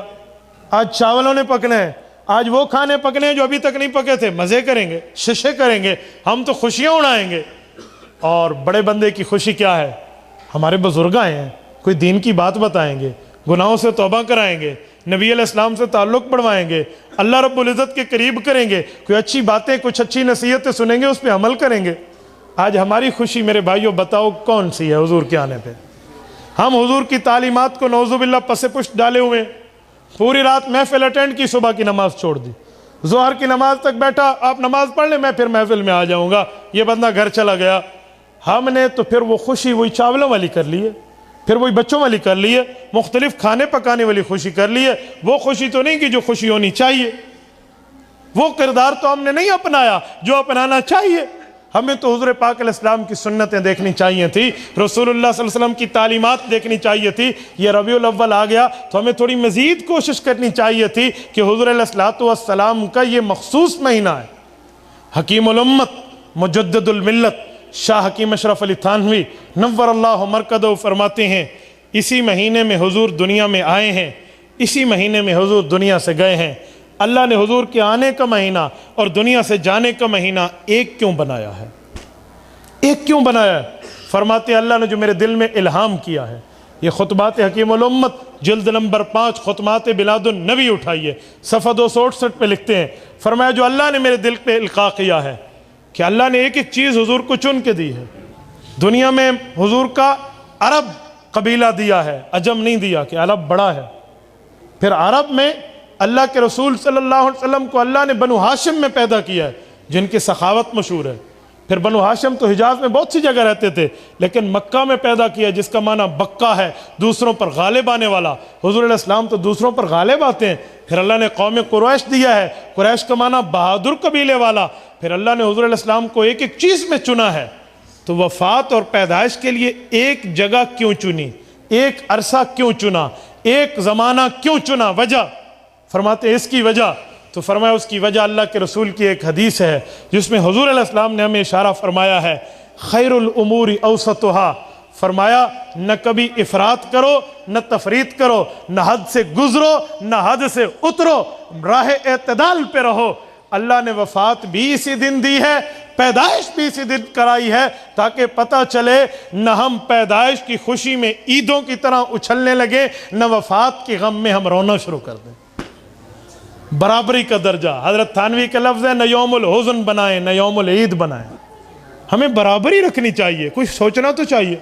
آج چاولوں نے پکنے ہیں، آج وہ کھانے پکنے ہیں جو ابھی تک نہیں پکے تھے، مزے کریں گے، ششے کریں گے، ہم تو خوشیاں اڑائیں گے۔ اور بڑے بندے کی خوشی کیا ہے؟ ہمارے بزرگ آئے ہیں، کوئی دین کی بات بتائیں گے، گناہوں سے توبہ کرائیں گے، نبی علیہ السلام سے تعلق بڑھوائیں گے، اللہ رب العزت کے قریب کریں گے، کوئی اچھی باتیں، کچھ اچھی نصیحتیں سنیں گے، اس پہ عمل کریں گے۔ آج ہماری خوشی میرے بھائیوں بتاؤ کون سی ہے؟ حضور کے آنے پہ ہم حضور کی تعلیمات کو نعوذ باللہ پس پشت ڈالے ہوئے، پوری رات محفل اٹینڈ کی، صبح کی نماز چھوڑ دی، ظہر کی نماز تک بیٹھا، آپ نماز پڑھ لیں میں پھر محفل میں آ جاؤں گا، یہ بندہ گھر چلا گیا۔ ہم نے تو پھر وہ خوشی وہی چاولوں والی کر لی ہے، پھر وہی بچوں والی کر لی ہے، مختلف کھانے پکانے والی خوشی کر لی ہے۔ وہ خوشی تو نہیں کہ جو خوشی ہونی چاہیے، وہ کردار تو ہم نے نہیں اپنایا جو اپنانا چاہیے۔ ہمیں تو حضور پاک علیہ السلام کی سنتیں دیکھنی چاہیے تھی، رسول اللہ صلی اللہ علیہ وسلم کی تعلیمات دیکھنی چاہیے تھی۔ یہ ربیع الاول آ گیا تو ہمیں تھوڑی مزید کوشش کرنی چاہیے تھی کہ حضور علیہ السلام کا یہ مخصوص مہینہ ہے۔ حکیم الامت مجدد الملت شاہ حکیم اشرف علی تھانوی نور اللہ مرکزہ فرماتے ہیں اسی مہینے میں حضور دنیا میں آئے ہیں، اسی مہینے میں حضور دنیا سے گئے ہیں۔ اللہ نے حضور کے آنے کا مہینہ اور دنیا سے جانے کا مہینہ ایک کیوں بنایا ہے؟ ایک کیوں بنایا ہے؟ فرماتے ہیں اللہ نے جو میرے دل میں الہام کیا ہے، یہ خطبات حکیم الامت جلد نمبر 5 خطبات بلاد النبی اٹھائیے، صفحہ 268 پہ لکھتے ہیں، فرمایا جو اللہ نے میرے دل پہ القاء کیا ہے کہ اللہ نے ایک ایک چیز حضور کو چن کے دی ہے۔ دنیا میں حضور کا عرب قبیلہ دیا ہے، عجم نہیں دیا کہ عرب بڑا ہے۔ پھر عرب میں اللہ کے رسول صلی اللہ علیہ وسلم کو اللہ نے بنو ہاشم میں پیدا کیا ہے جن کی سخاوت مشہور ہے۔ پھر بنو ہاشم تو حجاز میں بہت سی جگہ رہتے تھے، لیکن مکہ میں پیدا کیا جس کا معنی بکا ہے، دوسروں پر غالب آنے والا۔ حضور علیہ السلام تو دوسروں پر غالب آتے ہیں۔ پھر اللہ نے قوم قریش دیا ہے، قریش کا معنی بہادر قبیلے والا۔ پھر اللہ نے حضور علیہ السلام کو ایک ایک چیز میں چنا ہے۔ تو وفات اور پیدائش کے لیے ایک جگہ کیوں چنی، ایک عرصہ کیوں چنا، ایک زمانہ کیوں چنا؟ وجہ فرماتے ہیں اس کی وجہ، تو فرمایا اس کی وجہ اللہ کے رسول کی ایک حدیث ہے جس میں حضور علیہ السلام نے ہمیں اشارہ فرمایا ہے خیر الامور اوسطھا، فرمایا نہ کبھی افراط کرو نہ تفریط کرو، نہ حد سے گزرو نہ حد سے اترو، راہ اعتدال پہ رہو۔ اللہ نے وفات بھی اسی دن دی ہے، پیدائش بھی اسی دن کرائی ہے، تاکہ پتہ چلے نہ ہم پیدائش کی خوشی میں عیدوں کی طرح اچھلنے لگے، نہ وفات کی غم میں ہم رونا شروع کر دیں۔ برابری کا درجہ، حضرت تھانوی کا لفظ ہے نہ یوم الحزن بنائیں نہ یوم العید بنائیں، ہمیں برابری رکھنی چاہیے، کچھ سوچنا تو چاہیے،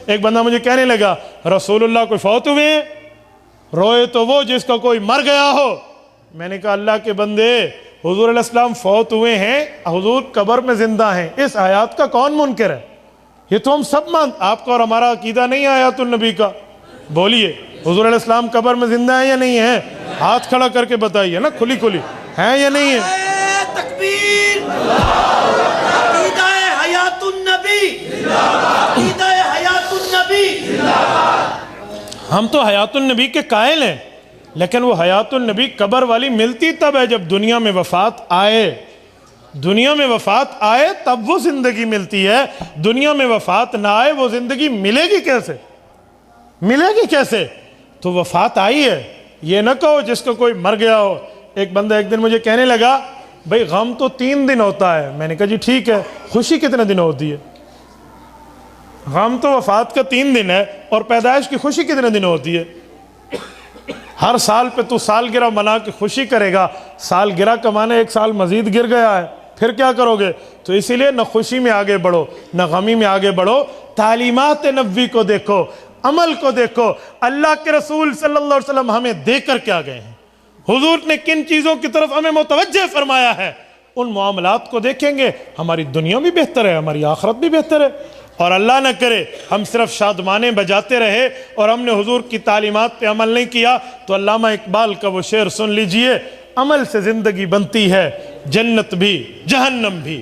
ایک بندہ مجھے کہنے لگا رسول اللہ کوئی فوت ہوئے ہیں، روئے تو وہ جس کا کوئی مر گیا ہو۔ میں نے کہا اللہ کے بندے، حضور علیہ السلام فوت ہوئے ہیں، حضور قبر میں زندہ ہیں، اس آیات کا کون منکر ہے؟ یہ تو ہم سب آپ کا اور ہمارا عقیدہ نہیں ہے آیات النبی کا۔ بولیے حضور علیہ السلام قبر میں زندہ ہیں یا نہیں ہیں؟ ہاتھ کھڑا کر کے بتائیے نا، کھلی کھلی ہیں یا نہیں ہیں؟ تکبیر، عقیدہ حیات النبی، عقیدہ حیات النبی۔ ہم تو حیات النبی کے قائل ہیں، لیکن وہ حیات النبی قبر والی ملتی تب ہے جب دنیا میں وفات آئے، دنیا میں وفات آئے تب وہ زندگی ملتی ہے، دنیا میں وفات نہ آئے وہ زندگی ملے گی کیسے؟ ملے گی کیسے؟ تو وفات آئی ہے، یہ نہ کہو جس کا کوئی مر گیا ہو۔ ایک بندہ ایک دن مجھے کہنے لگا بھئی غم تو 3 دن ہوتا ہے۔ میں نے کہا جی ٹھیک ہے، خوشی کتنے دن ہوتی ہے؟ غم تو وفات کا 3 دن ہے، اور پیدائش کی خوشی کتنے دن ہوتی ہے؟ ہر سال پہ تو سالگرہ منا کے خوشی کرے گا، سالگرہ کا معنی 1 سال مزید گر گیا ہے، پھر کیا کرو گے؟ تو اسی لیے نہ خوشی میں آگے بڑھو نہ غمی میں آگے بڑھو، تعلیمات نبوی کو دیکھو، عمل کو دیکھو، اللہ کے رسول صلی اللہ علیہ وسلم ہمیں دے کر کیا گئے ہیں، حضور نے کن چیزوں کی طرف ہمیں متوجہ فرمایا ہے، ان معاملات کو دیکھیں گے، ہماری دنیا بھی بہتر ہے، ہماری آخرت بھی بہتر ہے۔ اور اللہ نہ کرے ہم صرف شادمانے بجاتے رہے اور ہم نے حضور کی تعلیمات پہ عمل نہیں کیا، تو علامہ اقبال کا وہ شعر سن لیجئے، عمل سے زندگی بنتی ہے جنت بھی جہنم بھی،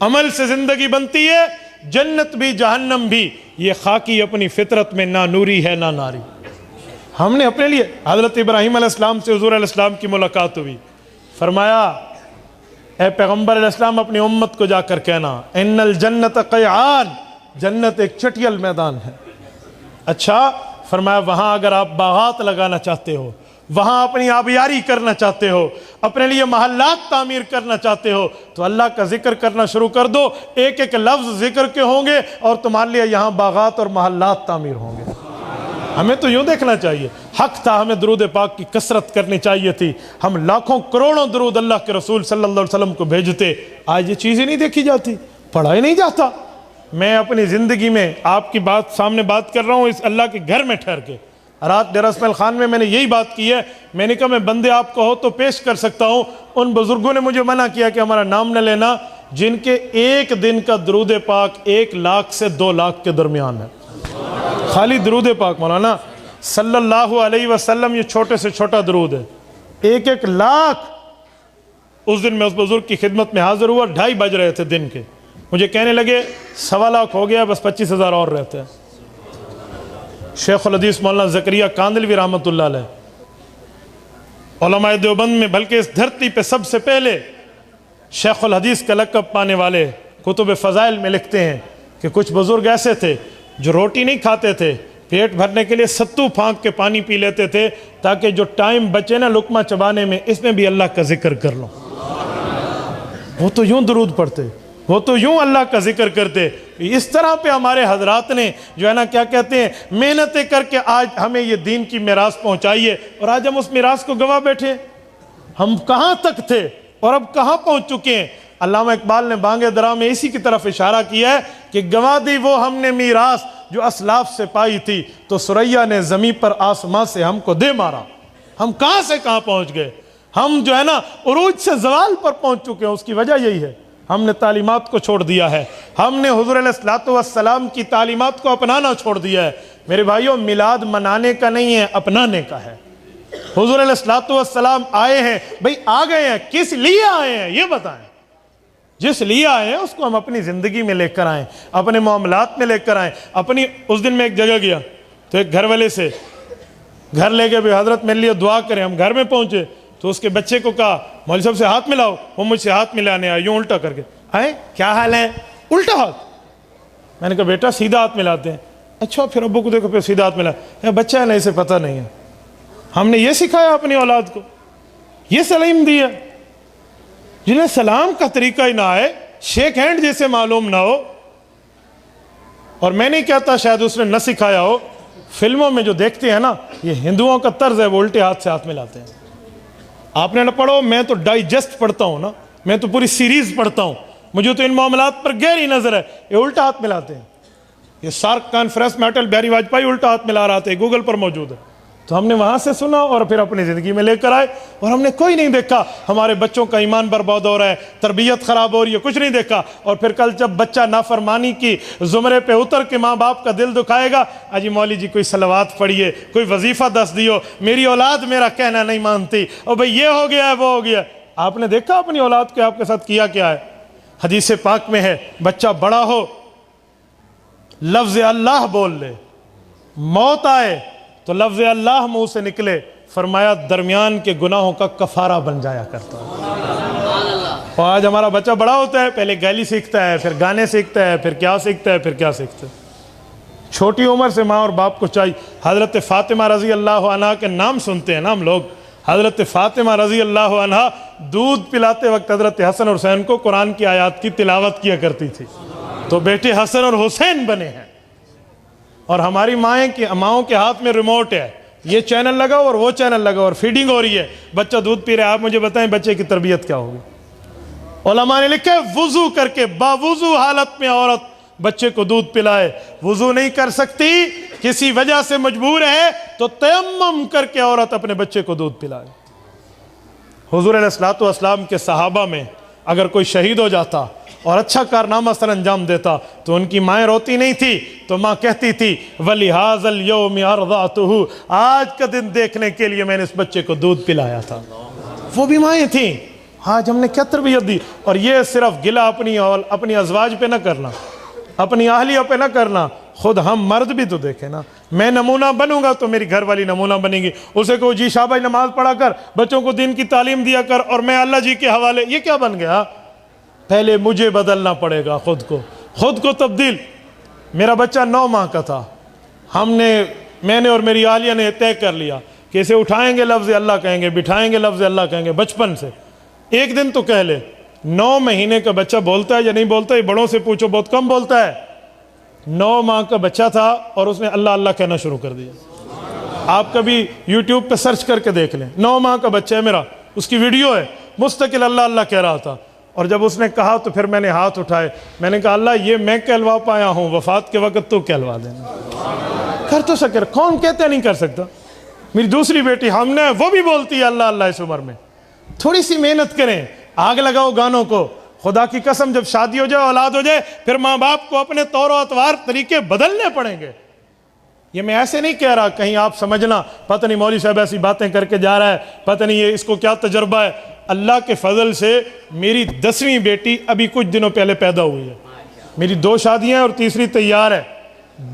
عمل سے زندگی بنتی ہے جنت بھی جہنم بھی، یہ خاکی اپنی فطرت میں نہ نوری ہے نہ ناری۔ ہم نے اپنے لیے، حضرت ابراہیم علیہ السلام سے حضور علیہ السلام کی ملاقات ہوئی، فرمایا اے پیغمبر علیہ السلام اپنی امت کو جا کر کہنا ان الجنت قیعان، جنت ایک چٹیل میدان ہے۔ اچھا، فرمایا وہاں اگر آپ باغات لگانا چاہتے ہو، وہاں اپنی آبیاری کرنا چاہتے ہو، اپنے لیے محلات تعمیر کرنا چاہتے ہو، تو اللہ کا ذکر کرنا شروع کر دو، ایک ایک لفظ ذکر کے ہوں گے اور تمہارے لیے یہاں باغات اور محلات تعمیر ہوں گے۔ ہمیں تو یوں دیکھنا چاہیے، حق تھا ہمیں درود پاک کی کثرت کرنی چاہیے تھی، ہم لاکھوں کروڑوں درود اللہ کے رسول صلی اللہ علیہ وسلم کو بھیجتے، آج یہ چیزیں نہیں دیکھی جاتی، پڑھا ہی نہیں جاتا۔ میں اپنی زندگی میں آپ کی بات سامنے بات کر رہا ہوں اس اللہ کے گھر میں ٹھہر کے، رات ڈیرہ اسماعیل خان میں میں نے یہی بات کی ہے، میں نے کہا میں بندے آپ کو ہو تو پیش کر سکتا ہوں، ان بزرگوں نے مجھے منع کیا کہ ہمارا نام نہ لینا، جن کے ایک دن کا درود پاک 1 لاکھ سے 2 لاکھ کے درمیان ہے، خالی درود پاک مولانا صلی اللہ علیہ وسلم، یہ چھوٹے سے چھوٹا درود ہے، 1 لاکھ۔ اس دن میں اس بزرگ کی خدمت میں حاضر ہوا، 2:30 بج رہے تھے دن کے، مجھے کہنے لگے 1.25 لاکھ ہو گیا، بس 25,000 اور رہتے ہیں۔ شیخ الحدیث مولانا زکریہ کاندلوی رحمۃ اللہ علیہ، علماء دیوبند میں بلکہ اس دھرتی پہ سب سے پہلے شیخ الحدیث کا لقب پانے والے، کتب فضائل میں لکھتے ہیں کہ کچھ بزرگ ایسے تھے جو روٹی نہیں کھاتے تھے، پیٹ بھرنے کے لیے ستو پھانک کے پانی پی لیتے تھے تاکہ جو ٹائم بچے نا لقمہ چبانے میں، اس میں بھی اللہ کا ذکر کر لو۔ وہ تو یوں درود پڑھتے، وہ تو یوں اللہ کا ذکر کرتے۔ اس طرح پہ ہمارے حضرات نے جو ہے نا کیا کہتے ہیں، محنتیں کر کے آج ہمیں یہ دین کی میراث پہنچائی ہے، اور آج ہم اس میراث کو گواہ بیٹھے، ہم کہاں تک تھے اور اب کہاں پہنچ چکے ہیں۔ علامہ اقبال نے بانگ درا میں اسی کی طرف اشارہ کیا ہے کہ گواہ دی وہ ہم نے میراث جو اسلاف سے پائی تھی، تو سریا نے زمین پر آسمان سے ہم کو دے مارا۔ ہم کہاں سے کہاں پہنچ گئے، ہم جو ہے نا عروج سے زوال پر پہنچ چکے ہیں۔ اس کی وجہ یہی ہے، ہم نے تعلیمات کو چھوڑ دیا ہے، ہم نے حضور علیہ الصلوۃ والسلام کی تعلیمات کو اپنانا چھوڑ دیا ہے۔ میرے بھائیوں، میلاد منانے کا نہیں ہے، اپنانے کا ہے۔ حضور علیہ الصلوۃ والسلام آئے ہیں، بھئی آ گئے ہیں، کس لیے آئے ہیں یہ بتائیں۔ جس لیے آئے ہیں اس کو ہم اپنی زندگی میں لے کر آئیں، اپنے معاملات میں لے کر آئیں۔ اپنی اس دن میں ایک جگہ گیا تو ایک گھر والے سے گھر لے کے بھی حضرت میرے لیے دعا کریں، ہم گھر میں پہنچے تو اس کے بچے کو کہا مولوی صاحب سے ہاتھ ملاؤ، وہ مجھ سے ہاتھ ملانے آئے، یوں الٹا کر کے آئے، کیا حال ہے، الٹا ہاتھ۔ میں نے کہا بیٹا سیدھا ہاتھ ملاتے ہیں۔ اچھا، پھر ابو کو دیکھو پھر سیدھا ہاتھ ملا، بچہ ہے نا اسے پتہ نہیں ہے۔ ہم نے یہ سکھایا اپنی اولاد کو، یہ تعلیم دی ہے۔ جنہیں سلام کا طریقہ ہی نہ آئے, شیک ہینڈ جیسے معلوم نہ ہو. اور میں نہیں کہتا شاید اس نے نہ سکھایا ہو, فلموں میں جو دیکھتے ہیں نا, یہ ہندوؤں کا طرز ہے, وہ الٹے ہاتھ سے ہاتھ ملاتے ہیں. آپ نے نہ پڑھو, میں تو ڈائجسٹ پڑھتا ہوں نا, میں تو پوری سیریز پڑھتا ہوں, مجھے تو ان معاملات پر گہری نظر ہے. یہ الٹا ہاتھ ملاتے ہیں. یہ سارک کانفرنس میں اٹل بہاری واجپئی الٹا ہاتھ ملا رہا تھا, گوگل پر موجود ہے. تو ہم نے وہاں سے سنا اور پھر اپنی زندگی میں لے کر آئے, اور ہم نے کوئی نہیں دیکھا ہمارے بچوں کا ایمان برباد ہو رہا ہے, تربیت خراب ہو رہی ہے, کچھ نہیں دیکھا. اور پھر کل جب بچہ نافرمانی کی زمرے پہ اتر کے ماں باپ کا دل دکھائے گا, اجی مولوی جی کوئی صلوات پڑھیے, کوئی وظیفہ دس دیو, میری اولاد میرا کہنا نہیں مانتی, اور بھئی یہ ہو گیا ہے وہ ہو گیا. آپ نے دیکھا اپنی اولاد کے آپ کے ساتھ کیا کیا ہے؟ حدیث پاک میں ہے, بچہ بڑا ہو لفظ اللہ بول لے, موت آئے تو لفظ اللہ منہ سے نکلے, فرمایا درمیان کے گناہوں کا کفارہ بن جایا کرتا ہے. اور آج ہمارا بچہ بڑا ہوتا ہے, پہلے گالی سیکھتا ہے, پھر گانے سیکھتا ہے, پھر کیا سیکھتا ہے, پھر کیا سیکھتا ہے. چھوٹی عمر سے ماں اور باپ کو چاہیے. حضرت فاطمہ رضی اللہ عنہ کے نام سنتے ہیں نا ہم لوگ, حضرت فاطمہ رضی اللہ عنہ دودھ پلاتے وقت حضرت حسن اور حسین کو قرآن کی آیات کی تلاوت کیا کرتی تھی, تو بیٹے حسن اور حسین بنے ہیں. اور ہماری ماؤں کے ہاتھ میں ریموٹ ہے, یہ چینل لگاؤ اور وہ چینل لگاؤ, اور فیڈنگ ہو رہی ہے, بچہ دودھ پی رہا ہے. آپ مجھے بتائیں بچے کی تربیت کیا ہوگی؟ علماء نے لکھا ہے وضو کر کے, باوضو حالت میں عورت بچے کو دودھ پلائے. وضو نہیں کر سکتی, کسی وجہ سے مجبور ہے, تو تیمم کر کے عورت اپنے بچے کو دودھ پلائے. حضور علیہ الصلوۃ والسلام کے صحابہ میں اگر کوئی شہید ہو جاتا اور اچھا کارنامہ سر انجام دیتا تو ان کی مائیں روتی نہیں تھی, تو ماں کہتی تھی وَلِهَذَا الْيَوْمِ أَرْضَعْتُهُ, آج کا دن دیکھنے کے لیے میں نے اس بچے کو دودھ پلایا تھا. وہ بھی مائیں تھیں. آج ہم نے کیا تربیت دی؟ اور یہ صرف گلہ اپنی ازواج پہ نہ کرنا, اپنی اہلیہ پہ نہ کرنا, خود ہم مرد بھی تو دیکھیں نا. میں نمونہ بنوں گا تو میری گھر والی نمونہ بنے گی. اسے کہو جی شاباش نماز پڑھا کر, بچوں کو دین کی تعلیم دیا کر, اور میں اللہ جی کے حوالے. یہ کیا بن گیا؟ پہلے مجھے بدلنا پڑے گا, خود کو تبدیل. میرا بچہ 9 ماہ کا تھا, میں نے اور میری اہلیہ نے طے کر لیا کہ اسے اٹھائیں گے لفظ اللہ کہیں گے, بٹھائیں گے لفظ اللہ کہیں گے, بچپن سے. ایک دن تو کہہ لے. 9 مہینے کا بچہ بولتا ہے یا نہیں بولتا؟ یہ بڑوں سے پوچھو, بہت کم بولتا ہے. 9 ماہ کا بچہ تھا اور اس نے اللہ اللہ کہنا شروع کر دیا. آپ کبھی یوٹیوب پہ سرچ کر کے دیکھ لیں, 9 ماہ کا بچہ ہے میرا, اس کی ویڈیو ہے, مستقل اللہ اللہ کہہ رہا تھا. اور جب اس نے کہا تو پھر میں نے ہاتھ اٹھائے, میں نے کہا اللہ یہ میں کہلوا پایا ہوں, وفات کے وقت تو کہلوا دینا. کر تو سکے, کون کہتے نہیں کر سکتا. میری دوسری بیٹی ہم نے, وہ بھی بولتی ہے اللہ اللہ اس عمر میں. تھوڑی سی محنت کریں, آگ لگاؤ گانوں کو. خدا کی قسم جب شادی ہو جائے, اولاد ہو جائے, پھر ماں باپ کو اپنے طور و اطوار طریقے بدلنے پڑیں گے. یہ میں ایسے نہیں کہہ رہا کہیں آپ سمجھنا پتہ نہیں مولوی صاحب ایسی باتیں کر کے جا رہا ہے, پتہ نہیں یہ اس کو کیا تجربہ ہے. اللہ کے فضل سے میری 10ویں بیٹی ابھی کچھ دنوں پہلے پیدا ہوئی ہے. میری 2 شادیاں اور تیسری تیار ہے.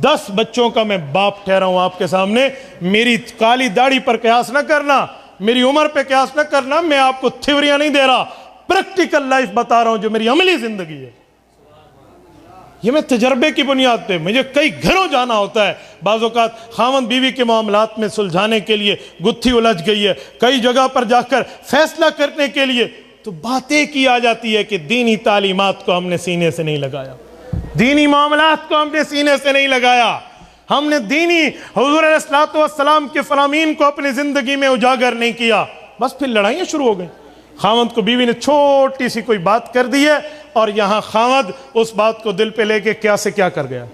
10 بچوں کا میں باپ ٹھہرا ہوں آپ کے سامنے. میری کالی داڑھی پر قیاس نہ کرنا, میری عمر پہ قیاس نہ کرنا. میں آپ کو تھیوریاں نہیں دے رہا, پریکٹیکل لائف بتا رہا ہوں جو میری عملی زندگی ہے. یہ میں تجربے کی بنیاد پہ, مجھے کئی گھروں جانا ہوتا ہے. بعض اوقات خاوند بیوی کے معاملات میں سلجھانے کے لیے گتھی الجھ گئی ہے, کئی جگہ پر جا کر فیصلہ کرنے کے لیے, تو باتیں کی آ جاتی ہے کہ دینی تعلیمات کو ہم نے سینے سے نہیں لگایا, دینی معاملات کو ہم نے سینے سے نہیں لگایا, ہم نے دینی حضور علیہ الصلوۃ والسلام کے فرامین کو اپنی زندگی میں اجاگر نہیں کیا. بس پھر لڑائیاں شروع ہو گئیں. خاوند کو بیوی نے چھوٹی سی کوئی بات کر دی ہے, اور یہاں خاوند اس بات کو دل پہ لے کے کیا سے کیا کر گیا.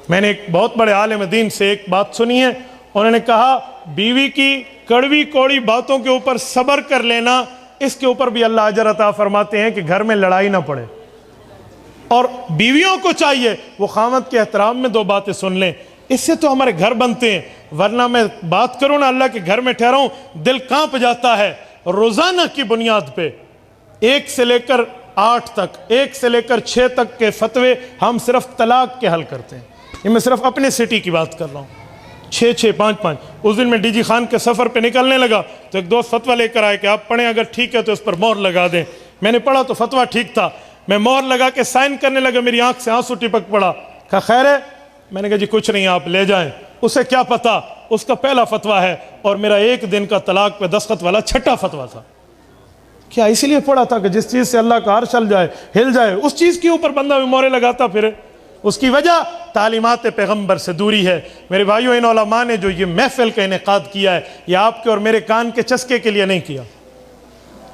میں نے ایک بہت بڑے عالم دین سے ایک بات سنی ہے, انہوں نے کہا بیوی کی کڑوی کوڑی باتوں کے اوپر صبر کر لینا, اس کے اوپر بھی اللہ اجر عطا فرماتے ہیں کہ گھر میں لڑائی نہ پڑے. اور بیویوں کو چاہیے وہ خاوند کے احترام میں 2 باتیں سن لیں, اس سے تو ہمارے گھر بنتے ہیں. ورنہ میں بات کروں نا, اللہ کے گھر میں ٹھہرا ہوں, دل کانپ جاتا ہے. روزانہ کی بنیاد پہ 1 سے لے کر 8 تک, 1 سے لے کر 6 تک کے فتوے ہم صرف طلاق کے حل کرتے ہیں. یہ میں صرف اپنے سٹی کی بات کر رہا ہوں. 6 5 اس دن میں ڈی جی خان کے سفر پہ نکلنے لگا تو ایک دوست فتویٰ لے کر آئے کہ آپ پڑھیں, اگر ٹھیک ہے تو اس پر مہر لگا دیں. میں نے پڑھا تو فتویٰ ٹھیک تھا, میں مہر لگا کے سائن کرنے لگا, میری آنکھ سے آنسو ٹپک پڑا. کہا خیر ہے؟ میں نے کہا جی کچھ نہیں, آپ لے جائیں. اسے کیا پتا, اس کا پہلا فتویٰ ہے, اور میرا 1 دن کا طلاق پہ دستخط والا 6ٹھا فتویٰ تھا. کیا اس لیے پڑھا تھا کہ جس چیز سے اللہ کا عرش ہل جائے اس چیز کے اوپر بندہ بھی مورے لگاتا پھرے؟ اس کی وجہ تعلیمات پیغمبر سے دوری ہے۔ میرے بھائیوں، ان علماء نے جو یہ محفل کا انعقاد کیا ہے، یہ آپ کے اور میرے کان کے چسکے کے لیے نہیں کیا،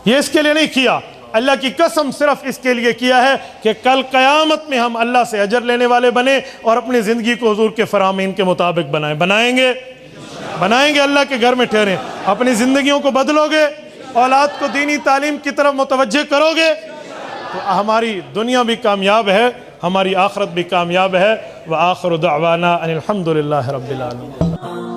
یہ اس کے لیے نہیں کیا، اللہ کی قسم صرف اس کے لیے کیا ہے کہ کل قیامت میں ہم اللہ سے اجر لینے والے بنیں اور اپنی زندگی کو حضور کے فرامین کے مطابق بنائیں گے، اللہ کے گھر میں ٹھہریں، اپنی زندگیوں کو بدلو گے، اولاد کو دینی تعلیم کی طرف متوجہ کرو گے تو ہماری دنیا بھی کامیاب ہے، ہماری آخرت بھی کامیاب ہے۔ وآخر دعوانا ان الحمدللہ رب العالمین۔